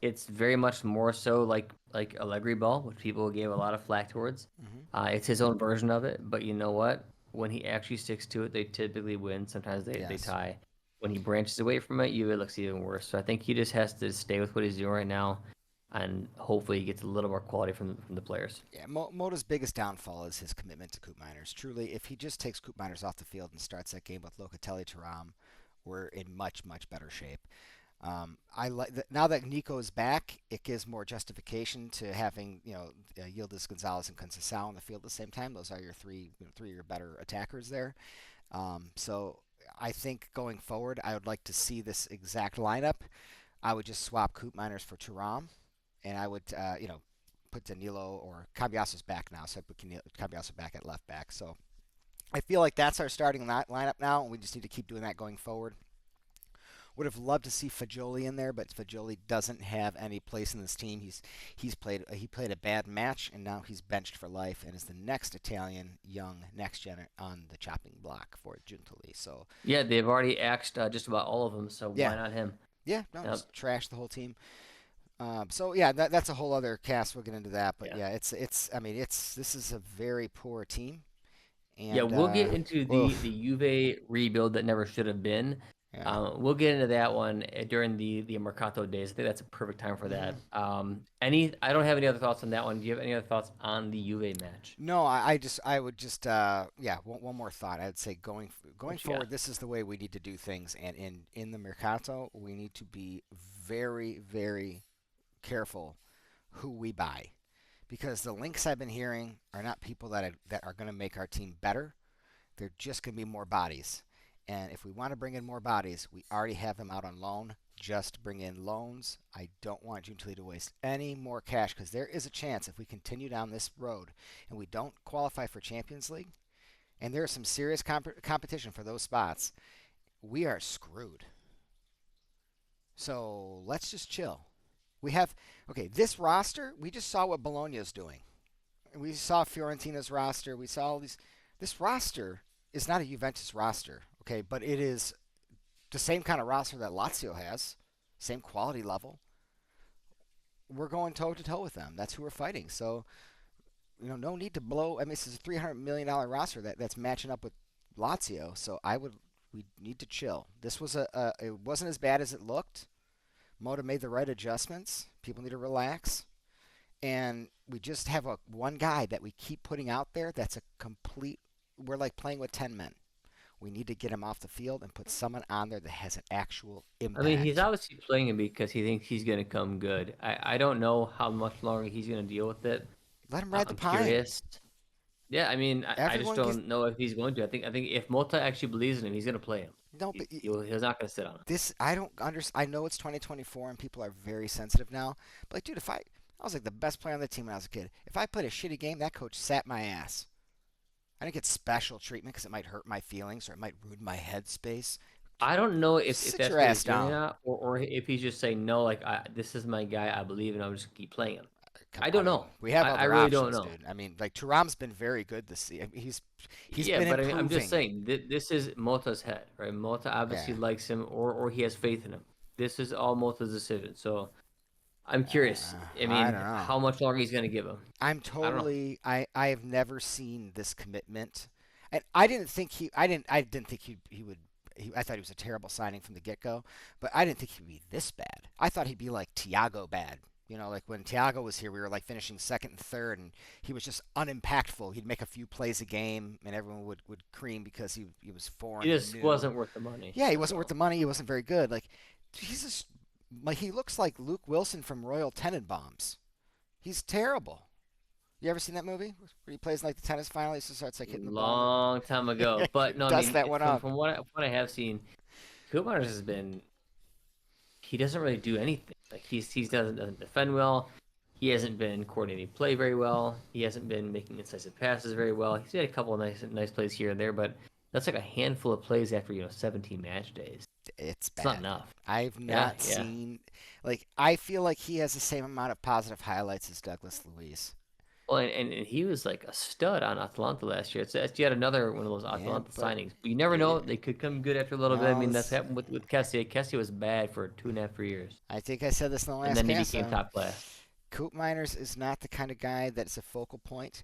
It's very much more so like Allegri ball, which people gave a lot of flack towards. Mm-hmm. It's his own version of it, but you know what? When he actually sticks to it, they typically win. Sometimes they Yes. tie. When he branches away from it, it looks even worse. So I think he just has to stay with what he's doing right now, and hopefully he gets a little more quality from the players. Yeah, Mota's biggest downfall is his commitment to Coop Miners. Truly, if he just takes Coop Miners off the field and starts that game with Locatelli Thuram, we're in much, much better shape. I like now that Nico is back. It gives more justification to having Yildiz, Gonzalez, and Conceição on the field at the same time. Those are your three of your better attackers there. So I think going forward, I would like to see this exact lineup. I would just swap Coop Miners for Thuram, and I would put Danilo or Cambiaso's back now, so I put Cambiaso back at left back. So I feel like that's our starting lineup now, and we just need to keep doing that going forward. Would have loved to see Fagioli in there, but Fagioli doesn't have any place in this team. He played a bad match, and now he's benched for life, and is the next Italian young next gen on the chopping block for Giuntoli. So Yeah, they've already axed just about all of them, so yeah, why not him? yeah, no, Yep. just trash the whole team. So yeah, that's a whole other cast. We'll get into that, but Yeah. yeah, it's I mean it's this is a very poor team, Yeah, and we'll get into the oof, Juve rebuild that never should have been. yeah. We'll get into that one during the Mercato days. I think that's a perfect time for Hmm. that. I don't have any other thoughts on that one. Do you have any other thoughts on the Juve match? No, I would just yeah, one more thought. I'd say going What you got? forward, this is the way we need to do things, and in the mercato, we need to be very careful who we buy, because the links I've been hearing are not people that are going to make our team better. They're just going to be more bodies. And if we want to bring in more bodies, we already have them out on loan. Just bring in loans. I don't want Giuntoli to waste any more cash, because there is a chance if we continue down this road and we don't qualify for Champions League, and there is some serious competition for those spots, we are screwed. So let's just chill. We have, okay, this roster, we just saw what Bologna is doing. We saw Fiorentina's roster. We saw all these. This roster is not a Juventus roster, okay, but it is the same kind of roster that Lazio has, same quality level. We're going toe to toe with them. That's who we're fighting. So, no need to blow. I mean, this is a $300 million roster that's matching up with Lazio. So we need to chill. This was it wasn't as bad as it looked. Moda made the right adjustments. People need to relax. And we just have one guy that we keep putting out there that's a complete. We're like playing with 10 men. We need to get him off the field and put someone on there that has an actual I mean, he's impact. obviously playing him because he thinks he's going to come good. I don't know how much longer he's going to deal with it. Let him ride the I'm pine. curious. Yeah, I mean, I just Everyone gets don't know if he's going to. I think if Mota actually believes in him, he's going to play him. no, but He's not going to sit on him. this I don't understand. I know it's 2024 and people are very sensitive now. But like, dude, if I was like the best player on the team when I was a kid. If I played a shitty game, that coach sat my ass. I didn't get special treatment because it might hurt my feelings or it might ruin my headspace. I don't know if Sit your that's what he's ass doing or down. not, or if he's just saying no, like this is my guy, I believe, and I'm just keep playing him. I I don't mean, know. we have I other really don't options, know. dude. I mean, like Turam's been very good this season. He's Yeah, been but I mean, I'm just improving. saying this is Mota's head, right? Mota Yeah. obviously likes him, or he has faith in him. This is all Mota's decision. So I'm curious. I I don't mean, know. how much longer he's gonna give him? I'm I don't know. totally. I have never seen this commitment, and I didn't think he would. I thought he was a terrible signing from the get go, but I didn't think he'd be this bad. I thought he'd be like Tiago bad. Like when Tiago was here, we were like finishing second and third, and he was just unimpactful. He'd make a few plays a game, and everyone would cream because he was He foreign and just new. wasn't worth the money. Yeah, he That's wasn't worth all. the money. He wasn't very good. Like he's just like he looks like Luke Wilson from Royal Tenenbaums. He's terrible. You ever seen that movie where he plays like the tennis final? He just starts like hitting the ball Long time ago, but and no, I dust mean, that one from up. from what I have seen, Kumar has been he doesn't really do anything. Like he doesn't defend well. He hasn't been coordinating play very well. He hasn't been making incisive passes very well. He's had a couple of nice plays here and there, but that's like a handful of plays after 17 match days. It's It's not bad, dude. enough. I've Yeah, not yeah. seen like I feel like he has the same amount of positive highlights as Douglas Luiz. Well, and he was like a stud on Atalanta last year. It's yet another one of those Yeah, Atalanta but signings. But you never yeah, know; they could come good after a little bit. I no, mean, that's happened with Kessie. Kessie was bad for 2.5 3 years, I think I said this in the and last then he cast. became top class. Coop Miners is not the kind of guy that's a focal point.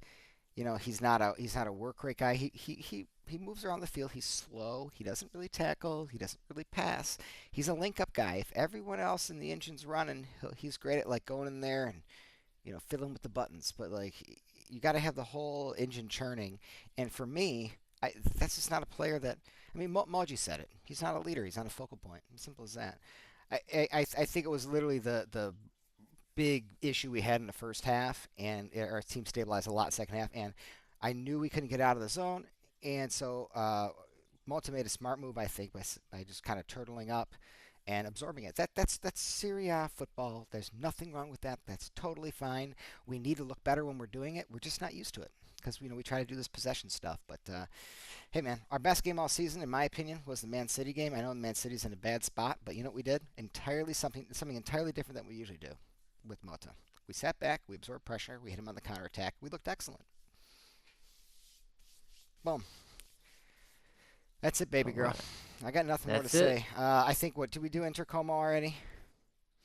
He's not a work rate guy. He moves around the field. He's slow. He doesn't really tackle. He doesn't really pass. He's a link up guy. If everyone else in the engine's running, he's great at like going in there and fiddling with the buttons. But like you got to have the whole engine churning. And for me, that's just not a player that. I mean, Moji said it. He's not a leader. He's not a focal point. Simple as that. I think it was literally the big issue we had in the first half, and our team stabilized a lot second half. And I knew we couldn't get out of the zone, and so Malta made a smart move, I think, by just kind of turtling up and absorbing it. That's Serie A football. There's nothing wrong with that. That's totally fine. We need to look better when we're doing it. We're just not used to it because we try to do this possession stuff. But hey, man, our best game all season, in my opinion, was the Man City game. I know Man City's in a bad spot, but you know what we did? Entirely something entirely different than we usually do with Mota. We sat back, we absorbed pressure, we hit him on the counterattack. We looked excellent. Boom. That's it, baby All girl. right. I got nothing more to That's it. say. I think what did we do Intercomo already?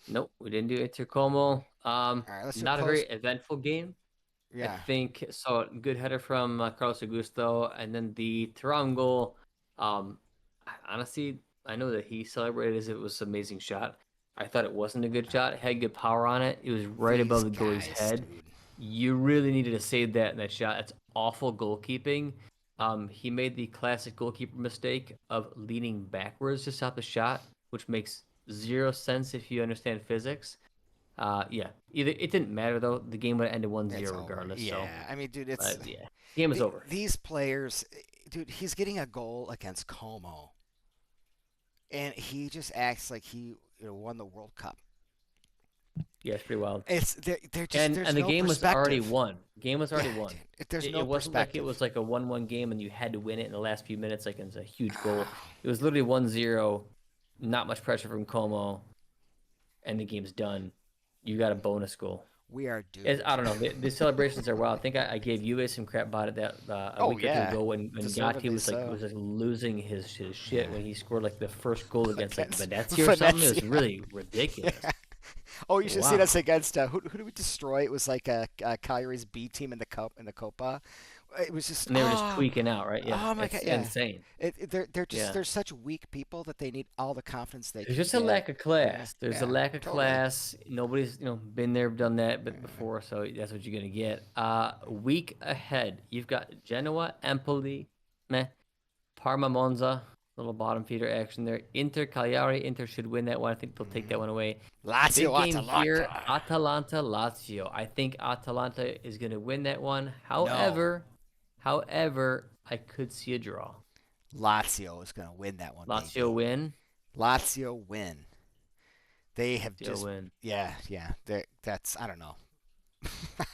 Nope, we didn't do Inter Como. All right, let's do a Not a close. very eventful game. I Yeah, think so. Good header from Carlos Augusto, and then the Thuram goal. Honestly, I know that he celebrated as if it was an amazing shot. I thought it wasn't a good shot. It had good power on it. It was right above these the goalie's guys, head. dude. You really needed to save that in that shot. That's awful goalkeeping. He made the classic goalkeeper mistake of leaning backwards to stop the shot, which makes zero sense if you understand physics. Yeah. Either it didn't matter though. The game would have ended 1-0 It's over. regardless. So, Yeah, I mean, dude, it's yeah, game is over. these players, dude. He's getting a goal against Como, and he just acts like he won the World Cup. Yeah, it's pretty wild. It's they're just And there's the no game was already perspective. won. Game was already Yeah, won. dude, there's It no wasn't like it perspective. was like a 1-1 game and you had to win it in the last few minutes like it's a huge goal. It was literally 1-0, not much pressure from Como, and the game's done. You got a bonus goal. We are I doomed. don't know. The celebrations are wild. I think I gave Juve some crap about it that a Oh week or two yeah, ago when Gatti deservedly so. was like losing his shit when he scared like the first goal against like Against Venezia or something. It was Venezia. really ridiculous. Yeah. Oh, you should see us Wow. against who did we destroy? It was like a Cagliari's B team in the cup in the Copa. It was just And they were just tweaking out, right? Yeah, oh my god, it's yeah. insane. They're Yeah. such weak people that they need all the confidence they There's can just a get. lack of Yeah, class. There's a yeah, lack of totally. class. Nobody's, been there, done that but before, so that's what you're gonna get. Week ahead, you've got Genoa, Empoli, meh, Parma, Monza, little bottom feeder action there. Inter, Cagliari. Inter should win that one. I think they'll take that one away. Lazio Big game Atalanta. here, Atalanta, Lazio. I think Atalanta is gonna win that one. No, However, I could see a draw. Lazio is going to win that one, Lazio baby. win. Lazio win. They have Lazio just win. yeah, yeah. That's I don't know.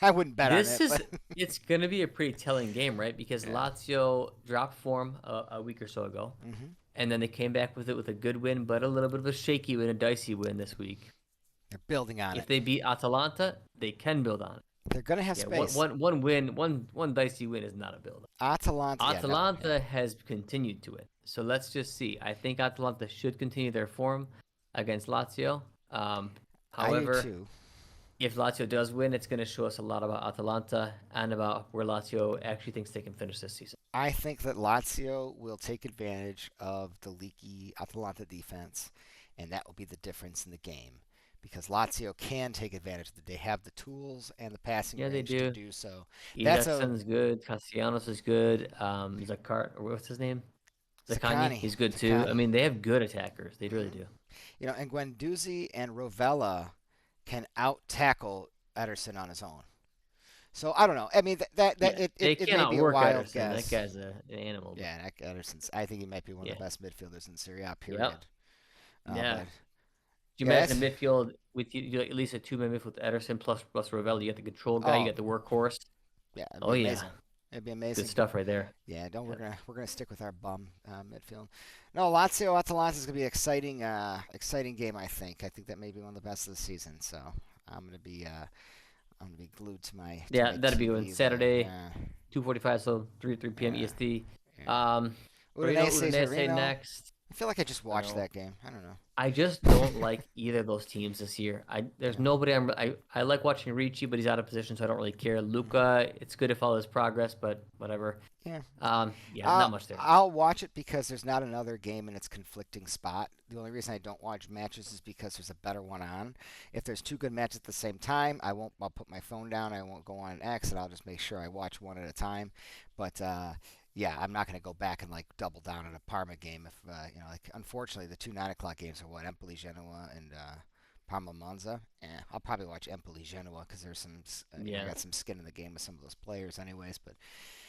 I wouldn't bet on This it, is but it's gonna be a pretty telling game, right? Because yeah. Lazio dropped form a week or so ago, Hmm. and then they came back with it with a good win, but a little bit of a shaky win, a dicey win this week. They're building on If it. they beat Atalanta, they can build on it. They're going to have Yeah, space. one win, one dicey win is not a build. Atalanta, yeah, no, yeah. Atalanta has continued to it, so let's just see. I think Atalanta should continue their form against Lazio. I do However, too. if Lazio does win, it's going to show us a lot about Atalanta and about where Lazio actually thinks they can finish this season. I think that Lazio will take advantage of the leaky Atalanta defense, and that will be the difference in the game. Because Lazio can take advantage of it. They have the tools and the passing Yeah, they range to do. do so. That's a Isaacsen's good. Castellanos is good. Zakar, what's his name? Zaccagni, Zaccani. he's good too. I Zaccani. mean, they have good attackers. They really Hmm. do. And Guendouzi and Rovella can out tackle Ederson on his own. So I don't know. I mean Yeah, they it may cannot be a work wild Ederson. That guess. guy's an animal. But Yeah, Ederson's. I think he might be one of yeah, the best midfielders in Serie A. yep, Period. yeah. But Do you yeah, imagine a midfield with you like at least a two-man midfield with Ederson plus Ravel? You got the control guy. You oh got the workhorse. yeah, it'd Oh be yeah, amazing. It'd be good amazing. stuff right there. Yeah, don't Yep. we're gonna stick with our bum midfield. No, Lazio Atalanta is gonna be an exciting exciting game. I think that may be one of the best of the season. So I'm gonna be uh, I'm gonna be glued to Yeah, my that'd be on TV there. Saturday, Yeah, 2:45, so 3 p.m. yeah, EST. yeah. Um, Torino, Udinese Udinese Torino. next. I feel like I just I watched know. that game. I don't know. I just don't like either of those teams this year. There's Yeah. nobody I like watching Ricci, but he's out of position, so I don't really care. Hmm. Luca, it's good to follow his progress, but whatever. Yeah. Yeah, not much there. I'll watch it because there's not another game in its conflicting spot. The only reason I don't watch matches is because there's a better one on. If there's two good matches at the same time, I won't. I'll put my phone down. I won't go on an X, and I'll just make sure I watch one at a time. But yeah, I'm not going to go back and like double down on a Parma game. If like unfortunately the two 9 o'clock games are what Empoli Genoa and Parma Monza. I'll probably watch Empoli Genoa because there's some I Yeah, got some skin in the game with some of those players anyways. But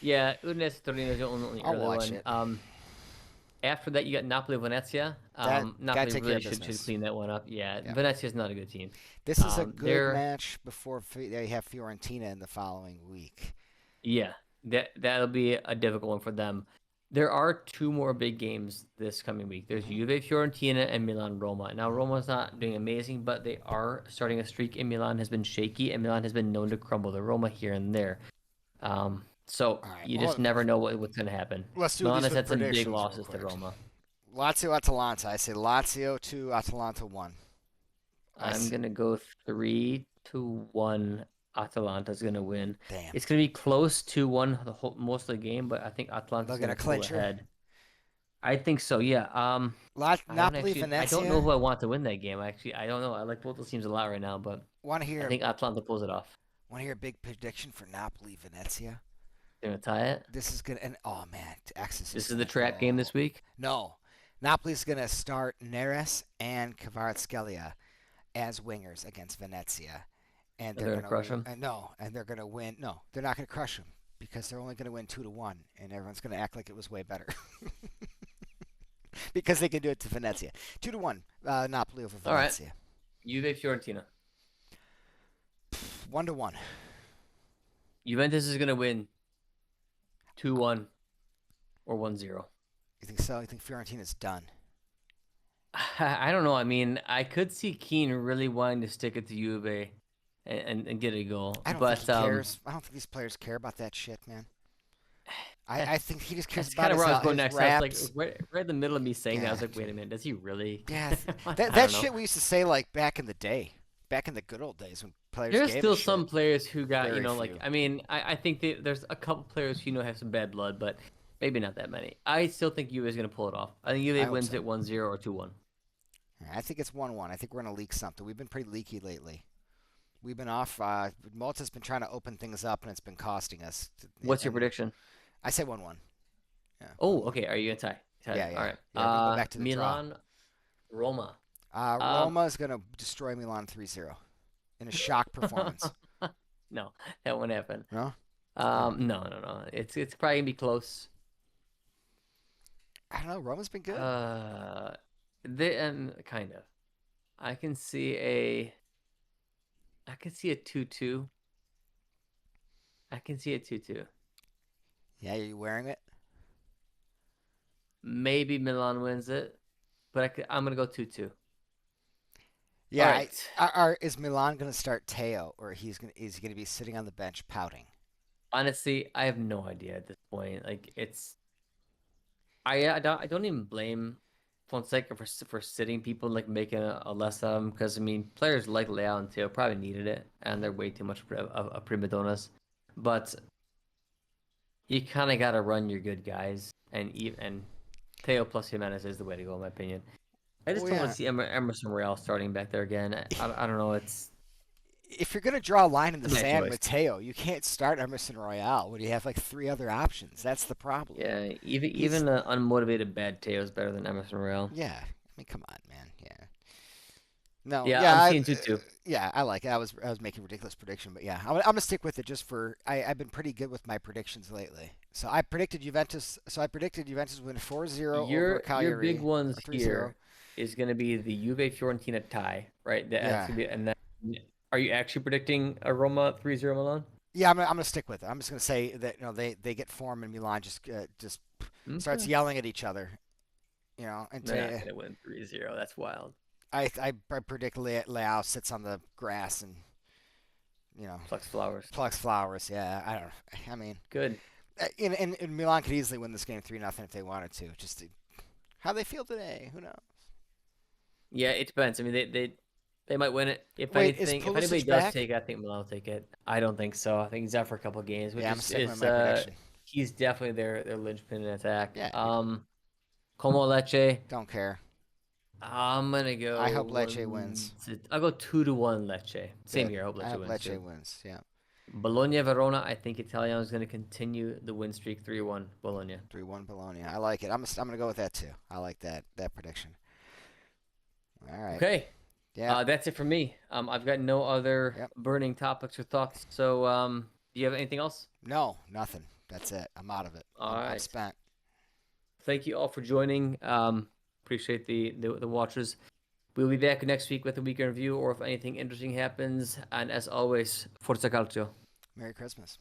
yeah. Udinese Torino is the only I'll early watch one. it. After that, you got Napoli Venezia. That gotta Napoli take care really of should business. clean that one up. Yeah, Yeah. Venezia's not a good team. This is a good They're match before they have Fiorentina in the following week. Yeah, that'll be a difficult one for them. There are two more big games this coming week. There's Hmm. Juve Fiorentina and Milan Roma. Now Roma's not doing amazing, but they are starting a streak, and Milan has been shaky, and Milan has been known to crumble the Roma here and there. So All right. you just Well, never know what's going to happen. let's do Milan these has with had some big predictions real losses to quick. Roma. Lazio Atalanta. I say Lazio 2, Atalanta 1. I I'm s- gonna go 3-1. Atalanta's gonna win. Damn. It's gonna be close to one the whole most of the game, but I think They're Atalanta's gonna gonna pull clinch her. ahead. I think so, yeah. Napoli I don't know Venezia. who I want to win that game. I don't know. I like both those teams a lot right now, but Want to I hear think Atlanta pulls it off. Want to hear a big prediction for Napoli Venezia? They're gonna tie it. This is gonna and oh man, Axis is This is the gonna trap game go. this week. No, Napoli's gonna start Neres and Kvaratskhelia as wingers against Venezia, and They're they're gonna crush gonna them. no, and they're gonna win. No, they're not gonna crush them because they're only gonna win 2-1, and everyone's gonna act like it was way better because they can do it to Venezia. 2-1, Napoli over All right, Venezia. Juve Fiorentina. 1-1. Juventus is gonna win 2-1 or 1-0. You think so? You think Fiorentina's done? I don't know. I mean, I could see Keane really wanting to stick it to Juve and get a goal, I don't think he but cares. I don't think these players care about that shit, man. I think he just cares that's about kind of where I was going his next. I was like, raps. right in the middle of me saying that, I Yeah, was like, wait a minute, does he really? yeah. I That don't know. shit we used to say like back in the day, back in the good old days when players There's gave a still shit. some players who got, Very like, few. I mean, I think there's a couple players who, have some bad blood, but maybe not that many. I still think Juve is going to pull it off. I think I Juve hope wins so. it 1-0 or 2-1. I think it's 1-1. I think we're gonna leak something. We've been pretty leaky lately. We've been off. Malta's been trying to open things up, and it's been costing us. What's your And prediction? I say 1-1. Yeah, Oh, 1-1. okay. Are you going to tie? Yeah, All yeah, right. yeah. We can go back to the draw. Milan, Roma. Roma is gonna destroy Milan 3-0 in a shock performance. No, that won't happen. No. No. It's probably gonna be close. I don't know. Roma's been good. They and kind of. I can see a. I can see a 2-2. I can see a 2-2. Yeah, are you wearing it? Maybe Milan wins it, but I'm gonna go 2-2. All Yeah. right. Is Milan going to start Teo, or is he going to be sitting on the bench pouting? Honestly, I have no idea at this point. Like I don't even blame Fonseca for sitting people, like making a less of them, because I mean players like Leao and Theo probably needed it, and they're way too much of prima donnas. But you kind of got to run your good guys, and Theo plus Jimenez is the way to go, in my opinion. I just Well, don't want yeah. to see Emerson Royale starting back there again. I don't know. It's If you're going to draw a line in the a bad sand choice. with Teo, you can't start Emerson Royale when you have like three other options. That's the problem. Yeah, even He's even an unmotivated bad Theo is better than Emerson Royale. Yeah. I mean, come on, man. Yeah. No. Yeah, Yeah. I'm seeing 2-2. Yeah. I like it. I was making a ridiculous prediction, but yeah, I'm gonna stick with it just for I've been pretty good with my predictions lately. So I predicted Juventus. So I predicted Juventus win 4-0 over Your big Cagliari ones or 3-0. here is going to be the Juve Fiorentina tie, right? That's Yeah. gonna be, and then are you actually predicting a Roma 3-0 Milan? Yeah, I'm gonna stick with it. I'm just gonna say that they get form and Milan just starts Okay. yelling at each other. And They're not going to win 3-0. That's wild. I predict Leao sits on the grass and Flex Flowers. plucks flowers. Yeah, I don't. I mean, Good. and Milan could easily win this game 3-0 if they wanted to. How they feel today, who knows? Yeah, it depends. I mean, they might win it. If Wait, is anything, if anybody Pulisic does back? take it, I think Milan will take it. I don't think so. I think he's out for a couple of games, which Yeah, I'm sticking with is my prediction. he's definitely their linchpin in attack. Yeah, Como Lecce. don't care. I'm gonna I go hope Lecce wins. I'll go 2-1 Lecce. Same Good. here. I hope I Lecce hope wins Lecce too. wins. Yeah, Bologna Verona. I think Italiano is gonna continue the win streak. 3-1 Bologna. 3-1 Bologna. I like it. I'm gonna go with that too. I like that prediction. All right. Okay. Yeah. That's it for me. I've got no other Yep. burning topics or thoughts. So, do you have anything else? No, nothing. That's it. I'm out of it. All I'm right. spent. thank you all for joining. Appreciate the watchers. We'll be back next week with a weekend review or if anything interesting happens. And as always, Forza Calcio. Merry Christmas.